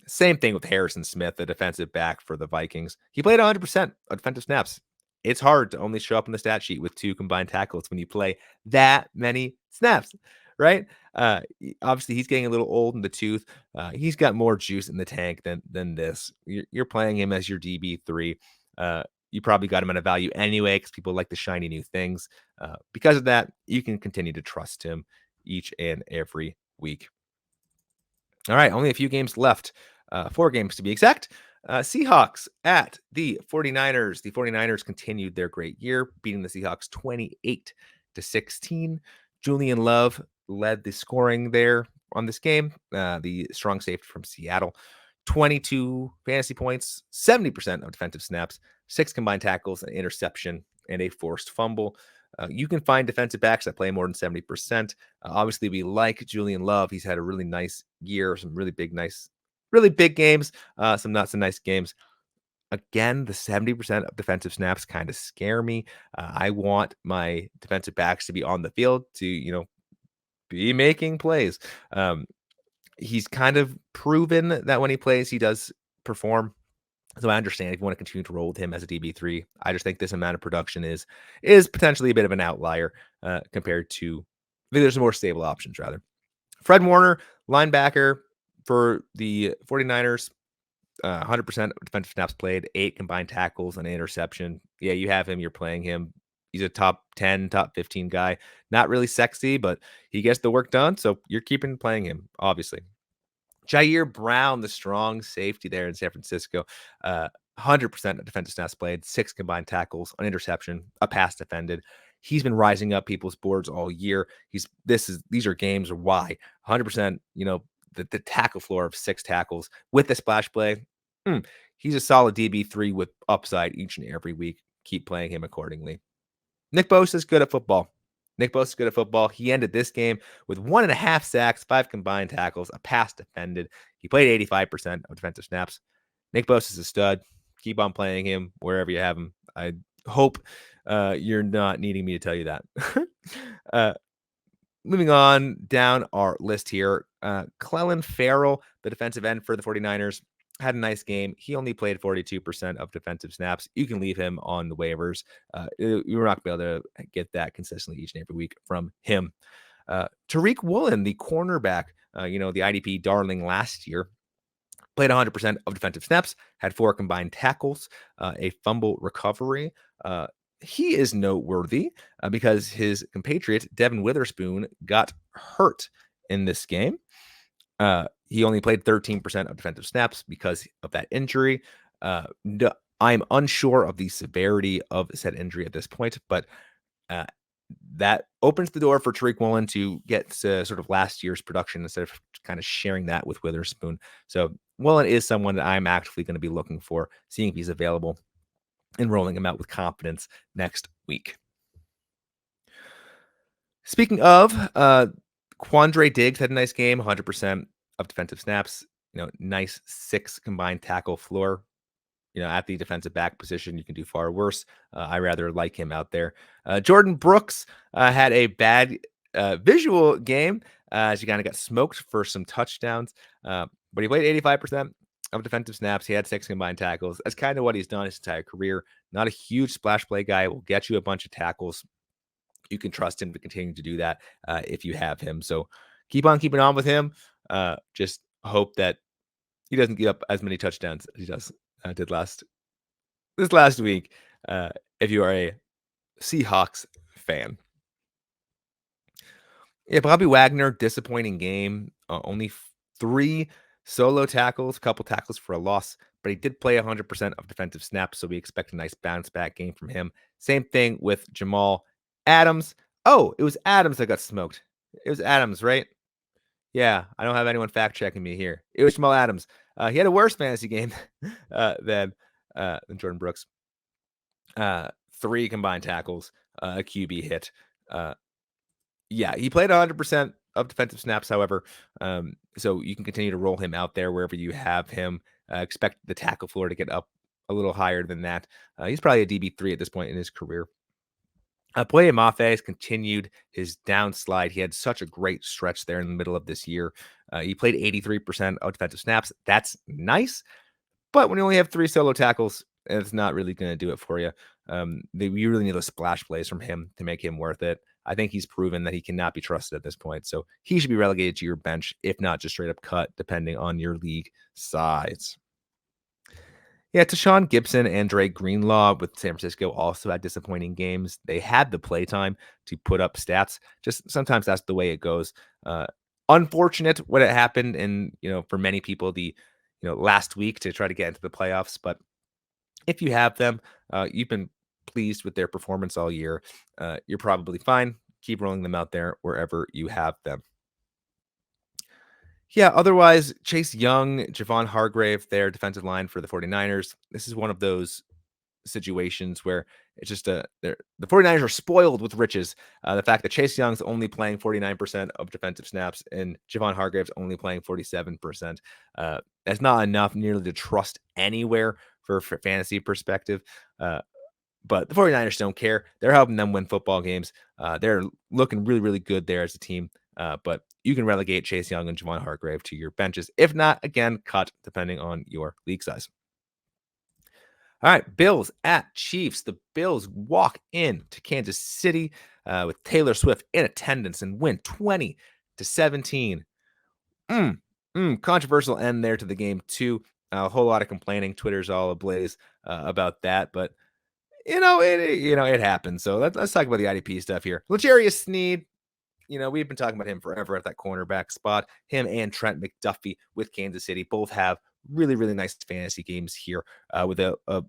Same thing with Harrison Smith, the defensive back for the Vikings. He played 100% of defensive snaps. It's hard to only show up in the stat sheet with 2 combined tackles when you play that many snaps, right? Obviously, he's getting a little old in the tooth. He's got more juice in the tank than this. You're playing him as your DB3. You probably got him at a value anyway because people like the shiny new things. Because of that, you can continue to trust him each and every week. All right, only a few games left. 4 games to be exact. Seahawks at the 49ers. The 49ers continued their great year, beating the Seahawks 28-16. Julian Love led the scoring there on this game. The strong safety from Seattle. 22 fantasy points, 70% of defensive snaps, 6 combined tackles, an interception, and a forced fumble. You can find defensive backs that play more than 70%. Obviously, we like Julian Love. He's had a really nice year, some really big games, some not so nice games. Again, the 70% of defensive snaps kind of scare me. I want my defensive backs to be on the field to, be making plays. He's kind of proven that when he plays, he does perform. So I understand if you want to continue to roll with him as a DB3. I just think this amount of production is potentially a bit of an outlier compared to, I think there's some more stable options rather. Fred Warner, linebacker for the 49ers, 100% defensive snaps played, 8 combined tackles, an interception. Yeah, you have him, you're playing him. He's a top 10, top 15 guy. Not really sexy, but he gets the work done. So you're keeping playing him, obviously. Jair Brown, the strong safety there in San Francisco, 100% of defensive snaps played, 6 combined tackles, an interception, a pass defended. He's been rising up people's boards all year. These are games why 100%. The tackle floor of 6 tackles with the splash play. He's a solid DB3 with upside each and every week. Keep playing him accordingly. Nick Bosa is good at football. He ended this game with 1.5 sacks, 5 combined tackles, a pass defended. He played 85% of defensive snaps. Nick Bosa is a stud. Keep on playing him wherever you have him. I hope you're not needing me to tell you that. Moving on down our list here, Clelin Ferrell, the defensive end for the 49ers, had a nice game. He only played 42% of defensive snaps. You can leave him on the waivers. You're not going to be able to get that consistently each and every week from him. Tariq Woolen, the cornerback, the IDP darling last year, played 100% of defensive snaps, had 4 combined tackles, a fumble recovery. He is noteworthy because his compatriot, Devin Witherspoon, got hurt in this game. He only played 13% of defensive snaps because of that injury. I'm unsure of the severity of said injury at this point, but uh, that opens the door for Tariq Woolen to get sort of last year's production instead of kind of sharing that with Witherspoon. So Woolen is someone that I'm actively going to be looking for, seeing if he's available and rolling him out with confidence next week. Speaking of, Quandre Diggs had a nice game, 100% of defensive snaps. Nice 6 combined tackle floor. At the defensive back position, you can do far worse. I rather like him out there. Jordan Brooks had a bad visual game as he kind of got smoked for some touchdowns, but he played 85% of defensive snaps. He had 6 combined tackles. That's kind of what he's done his entire career. Not a huge splash play guy. Will get you a bunch of tackles. You can trust him to continue to do that if you have him. So keep on keeping on with him. Just hope that he doesn't give up as many touchdowns as he did this last week. If you are a Seahawks fan. Yeah, Bobby Wagner, disappointing game. Only 3 solo tackles, a couple tackles for a loss, but he did play 100% of defensive snaps, so we expect a nice bounce back game from him. Same thing with Jamal Adams. Oh, it was Adams that got smoked. It was Adams, right? Yeah, I don't have anyone fact checking me here. It was Jamal Adams. He had a worse fantasy game than Jordan Brooks. 3 combined tackles, a QB hit. Yeah, he played 100% of defensive snaps, however. So you can continue to roll him out there wherever you have him. Expect the tackle floor to get up a little higher than that. He's probably a DB3 at this point in his career. Boye Mafe has continued his downslide. He had such a great stretch there in the middle of this year. He played 83% of defensive snaps. That's nice. But when you only have 3 solo tackles, it's not really going to do it for you. You really need those splash plays from him to make him worth it. I think he's proven that he cannot be trusted at this point. So he should be relegated to your bench, if not just straight up cut, depending on your league size. Yeah, Tashawn Gibson and Dre Greenlaw with San Francisco also had disappointing games. They had the playtime to put up stats. Just sometimes that's the way it goes. Unfortunate what it happened in, for many people, the last week to try to get into the playoffs. But if you have them, you've been pleased with their performance all year. You're probably fine. Keep rolling them out there wherever you have them. Yeah, otherwise, Chase Young, Javon Hargrave, their defensive line for the 49ers. This is one of those situations where it's just the 49ers are spoiled with riches. The fact that Chase Young's only playing 49% of defensive snaps and Javon Hargrave's only playing 47%. That's not enough nearly to trust anywhere for fantasy perspective. But the 49ers don't care. They're helping them win football games. They're looking really, really good there as a team. But you can relegate Chase Young and Javon Hargrave to your benches. If not, again, cut depending on your league size. All right, Bills at Chiefs. The Bills walk in to Kansas City with Taylor Swift in attendance and win 20-17. Controversial end there to the game too. A whole lot of complaining. Twitter's all ablaze about that, but it happens. So let's talk about the IDP stuff here. L'Jarius Sneed. We've been talking about him forever at that cornerback spot. Him and Trent McDuffie with Kansas City both have really, really nice fantasy games here with a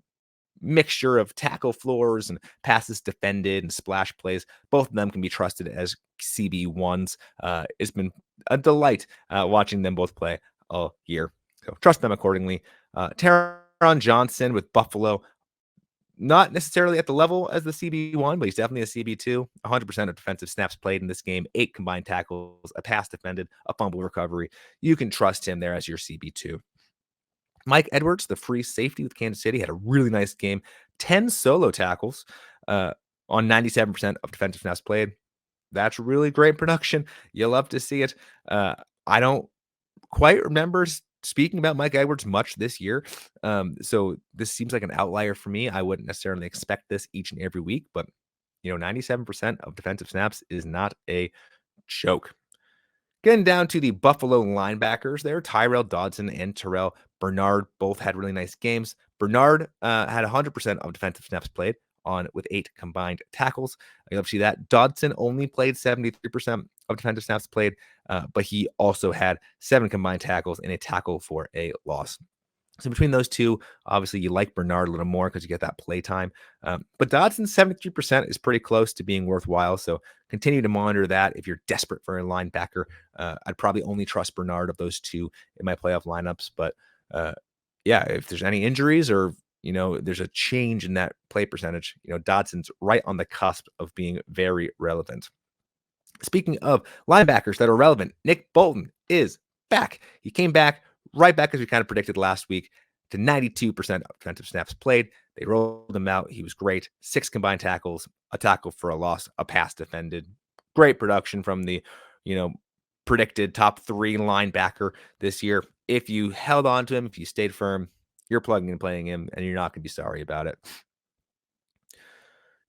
mixture of tackle floors and passes defended and splash plays. Both of them can be trusted as CB1s. It's been a delight watching them both play all year. So trust them accordingly. Taron Johnson with Buffalo. Not necessarily at the level as the CB1, but he's definitely a CB2. 100% of defensive snaps played in this game, 8 combined tackles, a pass defended, a fumble recovery. You can trust him there as your CB2. Mike Edwards, the free safety with Kansas City, had a really nice game. 10 solo tackles on 97% of defensive snaps played. That's really great production. You love to see it. I don't quite remember speaking about Mike Edwards much this year. So this seems like an outlier for me. I wouldn't necessarily expect this each and every week, but 97% of defensive snaps is not a joke. Getting down to the Buffalo linebackers there, Tyrell Dodson and Terrell Bernard both had really nice games. Bernard had 100% of defensive snaps played, on with 8 combined tackles. I love to see that. Dodson only played 73% of defensive snaps played, but he also had 7 combined tackles and a tackle for a loss. So between those two, obviously you like Bernard a little more because you get that play time. But Dodson's 73% is pretty close to being worthwhile. So continue to monitor that. If you're desperate for a linebacker, I'd probably only trust Bernard of those two in my playoff lineups. But yeah, if there's any injuries or there's a change in that play percentage, Dodson's right on the cusp of being very relevant. Speaking of linebackers that are relevant, Nick Bolton is back. He came back right back as we kind of predicted last week to 92% defensive snaps played. They rolled him out. He was great. 6 combined tackles, a tackle for a loss, a pass defended. Great production from the, predicted top 3 linebacker this year. If you held on to him, if you stayed firm, you're plugging and playing him, and you're not going to be sorry about it.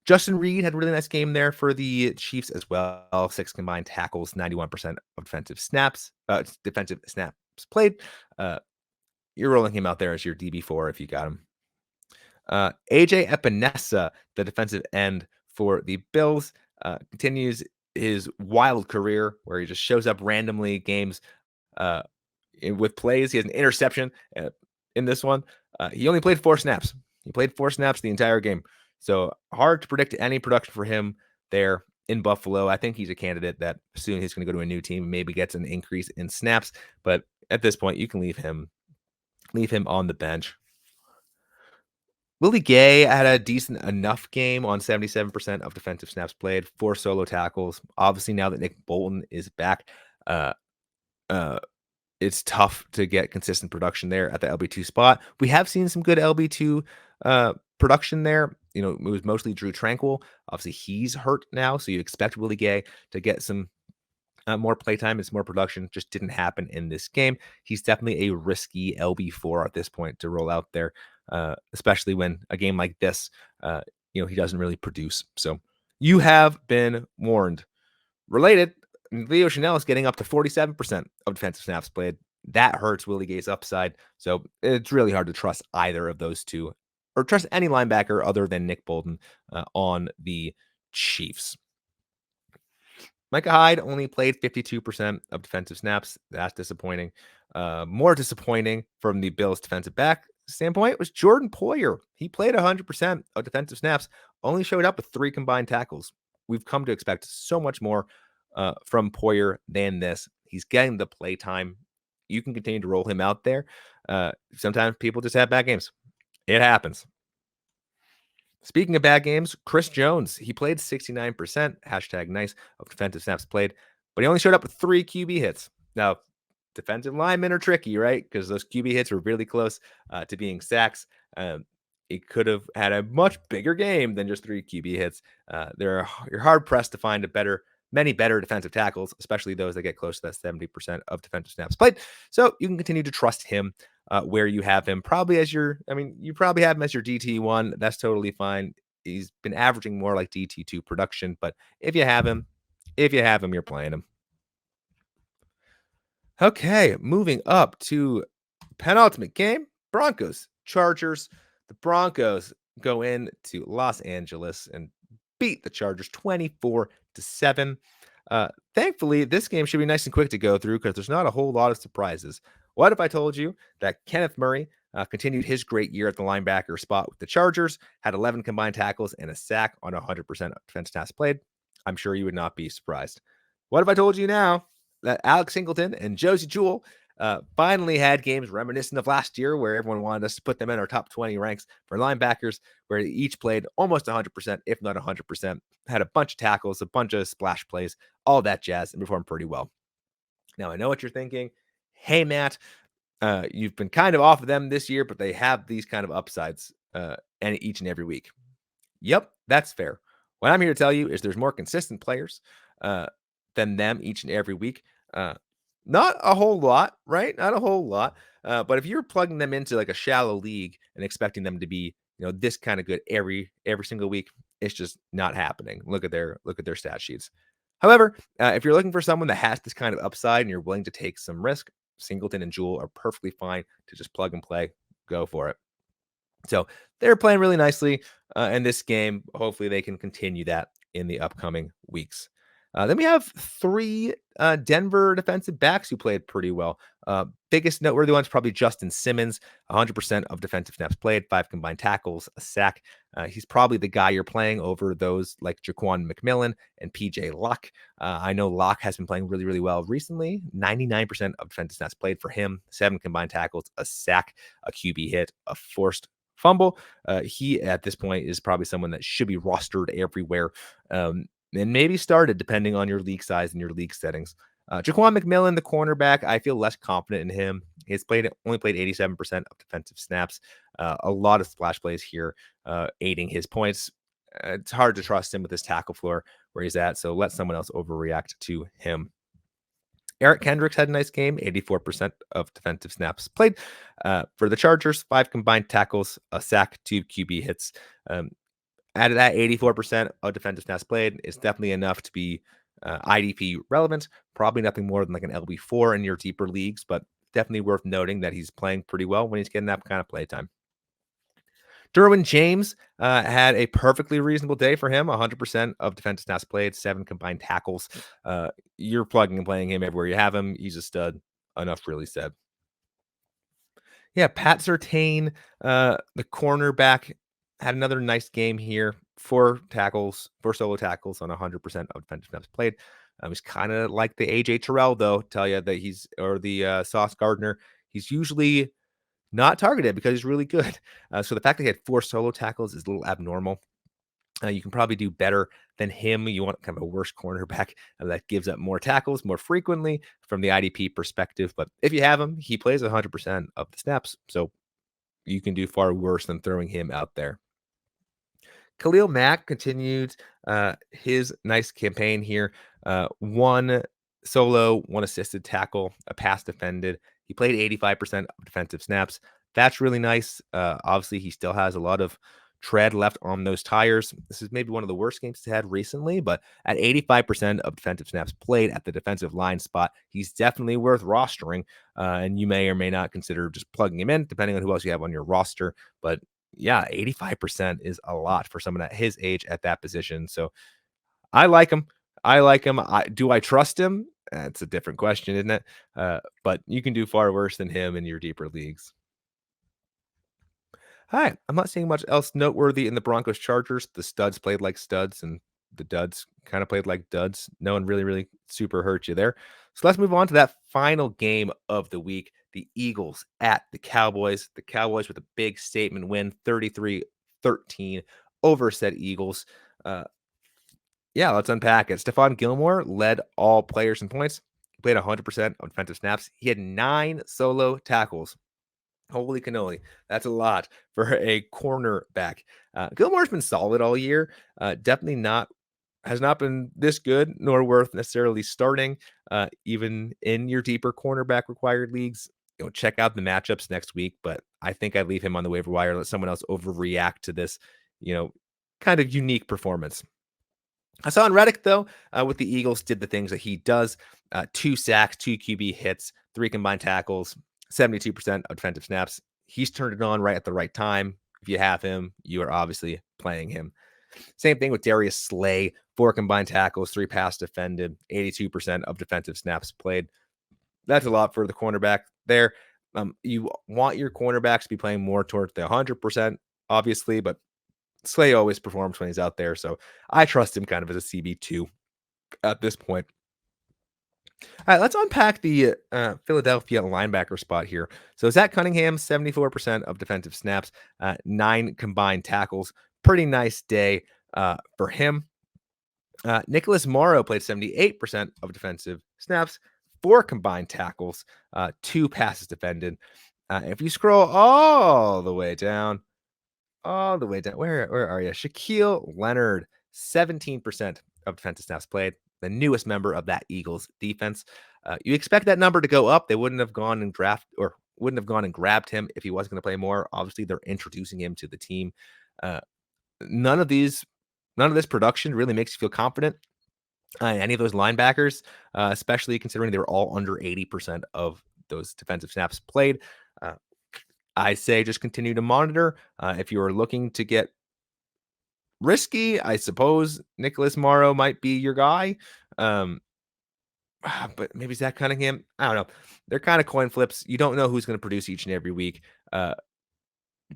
Justin Reed had a really nice game there for the Chiefs as well. 6 combined tackles, 91% of defensive snaps played. You're rolling him out there as your DB4 if you got him. AJ Epinesa, the defensive end for the Bills, continues his wild career where he just shows up randomly games with plays. He has an interception in this one. He only played 4 snaps. He played 4 snaps the entire game. So hard to predict any production for him there in Buffalo. I think he's a candidate that soon he's going to go to a new team, maybe gets an increase in snaps. But at this point, you can leave him on the bench. Willie Gay had a decent enough game on 77% of defensive snaps played, 4 solo tackles. Obviously, now that Nick Bolton is back, it's tough to get consistent production there at the LB2 spot. We have seen some good LB2 production there. It was mostly Drew Tranquil. Obviously, he's hurt now, so you expect Willie Gay to get some more playtime and some more production. Just didn't happen in this game. He's definitely a risky LB4 at this point to roll out there, especially when a game like this, he doesn't really produce. So you have been warned. Related, Leo Chanel is getting up to 47% of defensive snaps played. That hurts Willie Gay's upside. So it's really hard to trust either of those two or trust any linebacker other than Nick Bolton on the Chiefs. Micah Hyde only played 52% of defensive snaps. That's disappointing. More disappointing from the Bills defensive back standpoint was Jordan Poyer. He played 100% of defensive snaps, only showed up with 3 combined tackles. We've come to expect so much more from Poyer than this. He's getting the play time. You can continue to roll him out there. Sometimes people just have bad games. It happens. Speaking of bad games, Chris Jones, he played 69%, #nice, of defensive snaps played, but he only showed up with 3 QB hits. Now, defensive linemen are tricky, right? Because those QB hits were really close to being sacks. He could have had a much bigger game than just 3 QB hits. You're hard pressed to find many better defensive tackles, especially those that get close to that 70% of defensive snaps played. So you can continue to trust him where you have him. You probably have him as your DT1. That's totally fine. He's been averaging more like DT2 production, but if you have him, you're playing him. Okay, moving up to penultimate game, Broncos, Chargers. The Broncos go in to Los Angeles and beat the Chargers 24-7. Thankfully, this game should be nice and quick to go through because there's not a whole lot of surprises. What if I told you that Kenneth Murray continued his great year at the linebacker spot with the Chargers, had 11 combined tackles and a sack on 100% defensive snaps played? I'm sure you would not be surprised. What if I told you now that Alex Singleton and Josie Jewell finally had games reminiscent of last year where everyone wanted us to put them in our top 20 ranks for linebackers, where they each played almost 100%, if not 100%, had a bunch of tackles, a bunch of splash plays, all that jazz, and performed pretty well. Now, I know what you're thinking. Hey, Matt, you've been kind of off of them this year, but they have these kind of upsides each and every week. Yep, that's fair. What I'm here to tell you is there's more consistent players than them each and every week. Not a whole lot, right? Not a whole lot. But if you're plugging them into like a shallow league and expecting them to be, this kind of good every single week, it's just not happening. Look at their stat sheets. However, if you're looking for someone that has this kind of upside and you're willing to take some risk, Singleton and Jewell are perfectly fine to just plug and play. Go for it. So they're playing really nicely in this game. Hopefully, they can continue that in the upcoming weeks. Then we have three Denver defensive backs who played pretty well. Biggest noteworthy ones probably Justin Simmons, 100% of defensive snaps played, 5 combined tackles, a sack. He's probably the guy you're playing over those like Jaquan McMillan and PJ Locke. I know Locke has been playing really, really well recently. 99% of defensive snaps played for him, 7 combined tackles, a sack, a QB hit, a forced fumble. He at this point is probably someone that should be rostered everywhere. And maybe started depending on your league size and your league settings. Jaquan McMillan, the cornerback, I feel less confident in him. He's only played 87% of defensive snaps. A lot of splash plays here, aiding his points. It's hard to trust him with his tackle floor where he's at, so let someone else overreact to him. Eric Kendricks had a nice game, 84% of defensive snaps played. For the Chargers, 5 combined tackles, a sack, 2 QB hits. Out of that 84% of defensive snaps played is definitely enough to be IDP relevant. Probably nothing more than like an LB4 in your deeper leagues, but definitely worth noting that he's playing pretty well when he's getting that kind of play time. Derwin James had a perfectly reasonable day for him. 100% of defensive snaps played, 7 combined tackles. You're plugging and playing him everywhere you have him. He's a stud. Enough really said. Yeah, Pat Surtain, the cornerback, had another nice game here. 4 solo tackles on 100% of defensive snaps played. He's kind of like the AJ Terrell, though. Tell you that or the Sauce Gardner. He's usually not targeted because he's really good. So the fact that he had 4 solo tackles is a little abnormal. You can probably do better than him. You want kind of a worse cornerback that gives up more tackles more frequently from the IDP perspective. But if you have him, he plays 100% of the snaps. So you can do far worse than throwing him out there. Khalil Mack continued his nice campaign here. 1 solo, 1 assisted tackle, a pass defended. He played 85% of defensive snaps. That's really nice. Obviously, he still has a lot of tread left on those tires. This is maybe one of the worst games he's had recently, but at 85% of defensive snaps played at the defensive line spot, he's definitely worth rostering. And you may or may not consider just plugging him in, depending on who else you have on your roster. But yeah, 85% is a lot for someone at his age at that position. So I like him. Do I trust him? That's a different question, isn't it? But you can do far worse than him in your deeper leagues. Hi, I'm not seeing much else noteworthy in the Broncos Chargers. The studs played like studs, and the duds kind of played like duds. No one really, really super hurt you there. So let's move on to that final game of the week. The Eagles at the Cowboys. The Cowboys with a big statement win, 33-13 over said Eagles. Yeah, let's unpack it. Stephon Gilmore led all players in points. He played 100% of defensive snaps. He had 9 solo tackles. Holy cannoli. That's a lot for a cornerback. Gilmore's been solid all year. Definitely has not been this good, nor worth necessarily starting, even in your deeper cornerback required leagues. Check out the matchups next week, but I think I'd leave him on the waiver wire, let someone else overreact to this, kind of unique performance. I saw on Reddick, though, with the Eagles, did the things that he does. 2 sacks, 2 QB hits, 3 combined tackles, 72% of defensive snaps. He's turned it on right at the right time. If you have him, you are obviously playing him. Same thing with Darius Slay, 4 combined tackles, 3 pass defended, 82% of defensive snaps played. That's a lot for the cornerback there. You want your cornerbacks to be playing more towards the 100%, obviously, but Slay always performs when he's out there, so I trust him kind of as a CB2 at this point. All right, let's unpack the Philadelphia linebacker spot here. So Zach Cunningham, 74% of defensive snaps, 9 combined tackles. Pretty nice day for him. Nicholas Morrow played 78% of defensive snaps, 4 combined tackles, 2 passes defended. If you scroll all the way down, where are you? Shaquille Leonard, 17% of defensive snaps played, the newest member of that Eagles defense. You expect that number to go up. They wouldn't have gone and grabbed him if he wasn't going to play more. Obviously, they're introducing him to the team. None of this production really makes you feel confident. Any of those linebackers, especially considering they were all under 80% of those defensive snaps played. I say just continue to monitor. If you are looking to get risky, I suppose Nicholas Morrow might be your guy. But maybe Zach Cunningham. I don't know. They're kind of coin flips. You don't know who's going to produce each and every week.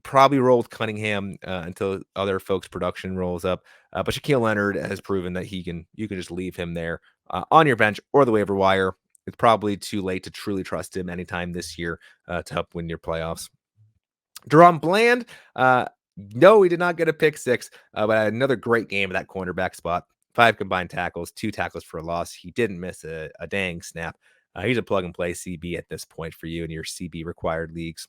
Probably roll with Cunningham until other folks' production rolls up. But Shaquille Leonard has proven that you can just leave him there on your bench or the waiver wire. It's probably too late to truly trust him anytime this year to help win your playoffs. Deron Bland, no, he did not get a pick six, but another great game of that cornerback spot. 5 combined tackles, 2 tackles for a loss. He didn't miss a dang snap. He's a plug and play CB at this point for you in your CB required leagues.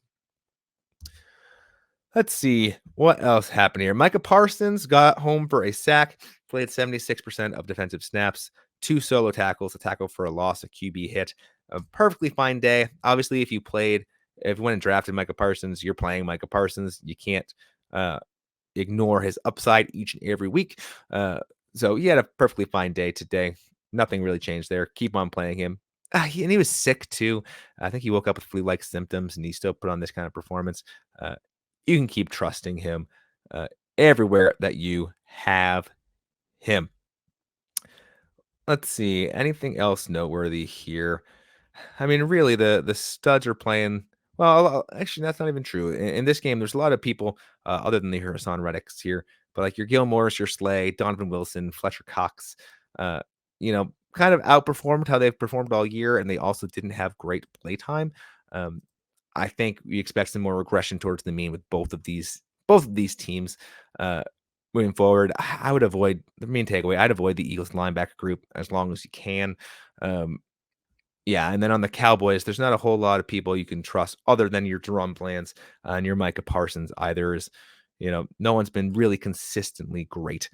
Let's see what else happened here. Micah Parsons got home for a sack, played 76% of defensive snaps, 2 solo tackles, a tackle for a loss, a QB hit. A perfectly fine day. Obviously, if you went and drafted Micah Parsons, you're playing Micah Parsons. You can't ignore his upside each and every week. So he had a perfectly fine day today. Nothing really changed there. Keep on playing him. And he was sick too. I think he woke up with flu-like symptoms, and he still put on this kind of performance. You can keep trusting him everywhere that you have him. Let's see. Anything else noteworthy here? I mean, really, the studs are playing. Well, actually, that's not even true. In this game, there's a lot of people other than the Hassan Reddicks here, but like your Gilmores, your Slay, Donovan Wilson, Fletcher Cox, kind of outperformed how they've performed all year, and they also didn't have great play time. I think we expect some more regression towards the mean with both of these teams moving forward. I would avoid the main takeaway. I'd avoid the Eagles linebacker group as long as you can. Yeah, and then on the Cowboys, there's not a whole lot of people you can trust other than your Deron Blands and your Micah Parsons. Either is, no one's been really consistently great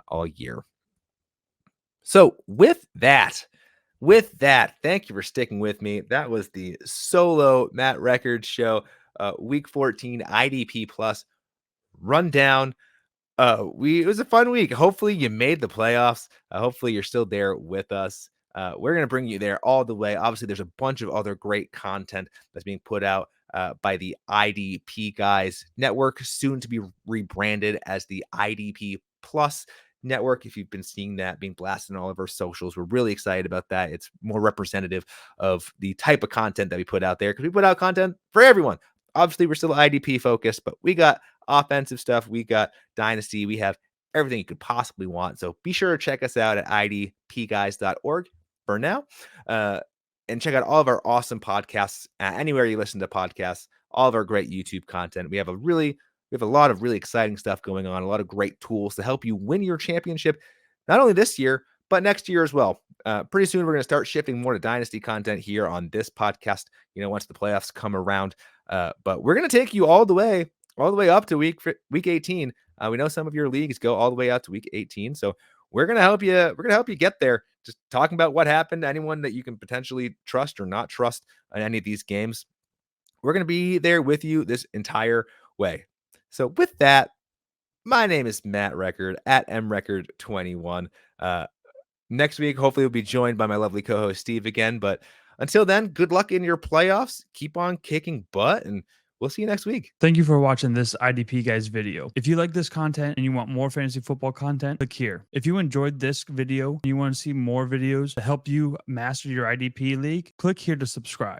all year. So with that, thank you for sticking with me. That was the solo Matt Record Show, Week 14 IDP Plus rundown. It was a fun week. Hopefully you made the playoffs. Hopefully you're still there with us. We're going to bring you there all the way. Obviously, there's a bunch of other great content that's being put out by the IDP Guys Network, soon to be rebranded as the IDP Plus Network. If you've been seeing that being blasted on all of our socials, we're really excited about that. It's more representative of the type of content that we put out there because we put out content for everyone. Obviously, we're still IDP focused, but we got offensive stuff. We got Dynasty. We have everything you could possibly want. So be sure to check us out at idpguys.org for now. And check out all of our awesome podcasts anywhere you listen to podcasts, all of our great YouTube content. We have a lot of really exciting stuff going on, a lot of great tools to help you win your championship, not only this year, but next year as well. Pretty soon, we're going to start shifting more to Dynasty content here on this podcast, once the playoffs come around. But we're going to take you all the way up to week 18. We know some of your leagues go all the way out to week 18. So we're going to help you. We're going to help you get there. Just talking about what happened to anyone that you can potentially trust or not trust in any of these games. We're going to be there with you this entire way. So with that, my name is Matt Record at mrecord21. Next week, hopefully we'll be joined by my lovely co-host Steve again. But until then, good luck in your playoffs. Keep on kicking butt, and we'll see you next week. Thank you for watching this IDP Guys video. If you like this content and you want more fantasy football content, click here. If you enjoyed this video and you want to see more videos to help you master your IDP league, click here to subscribe.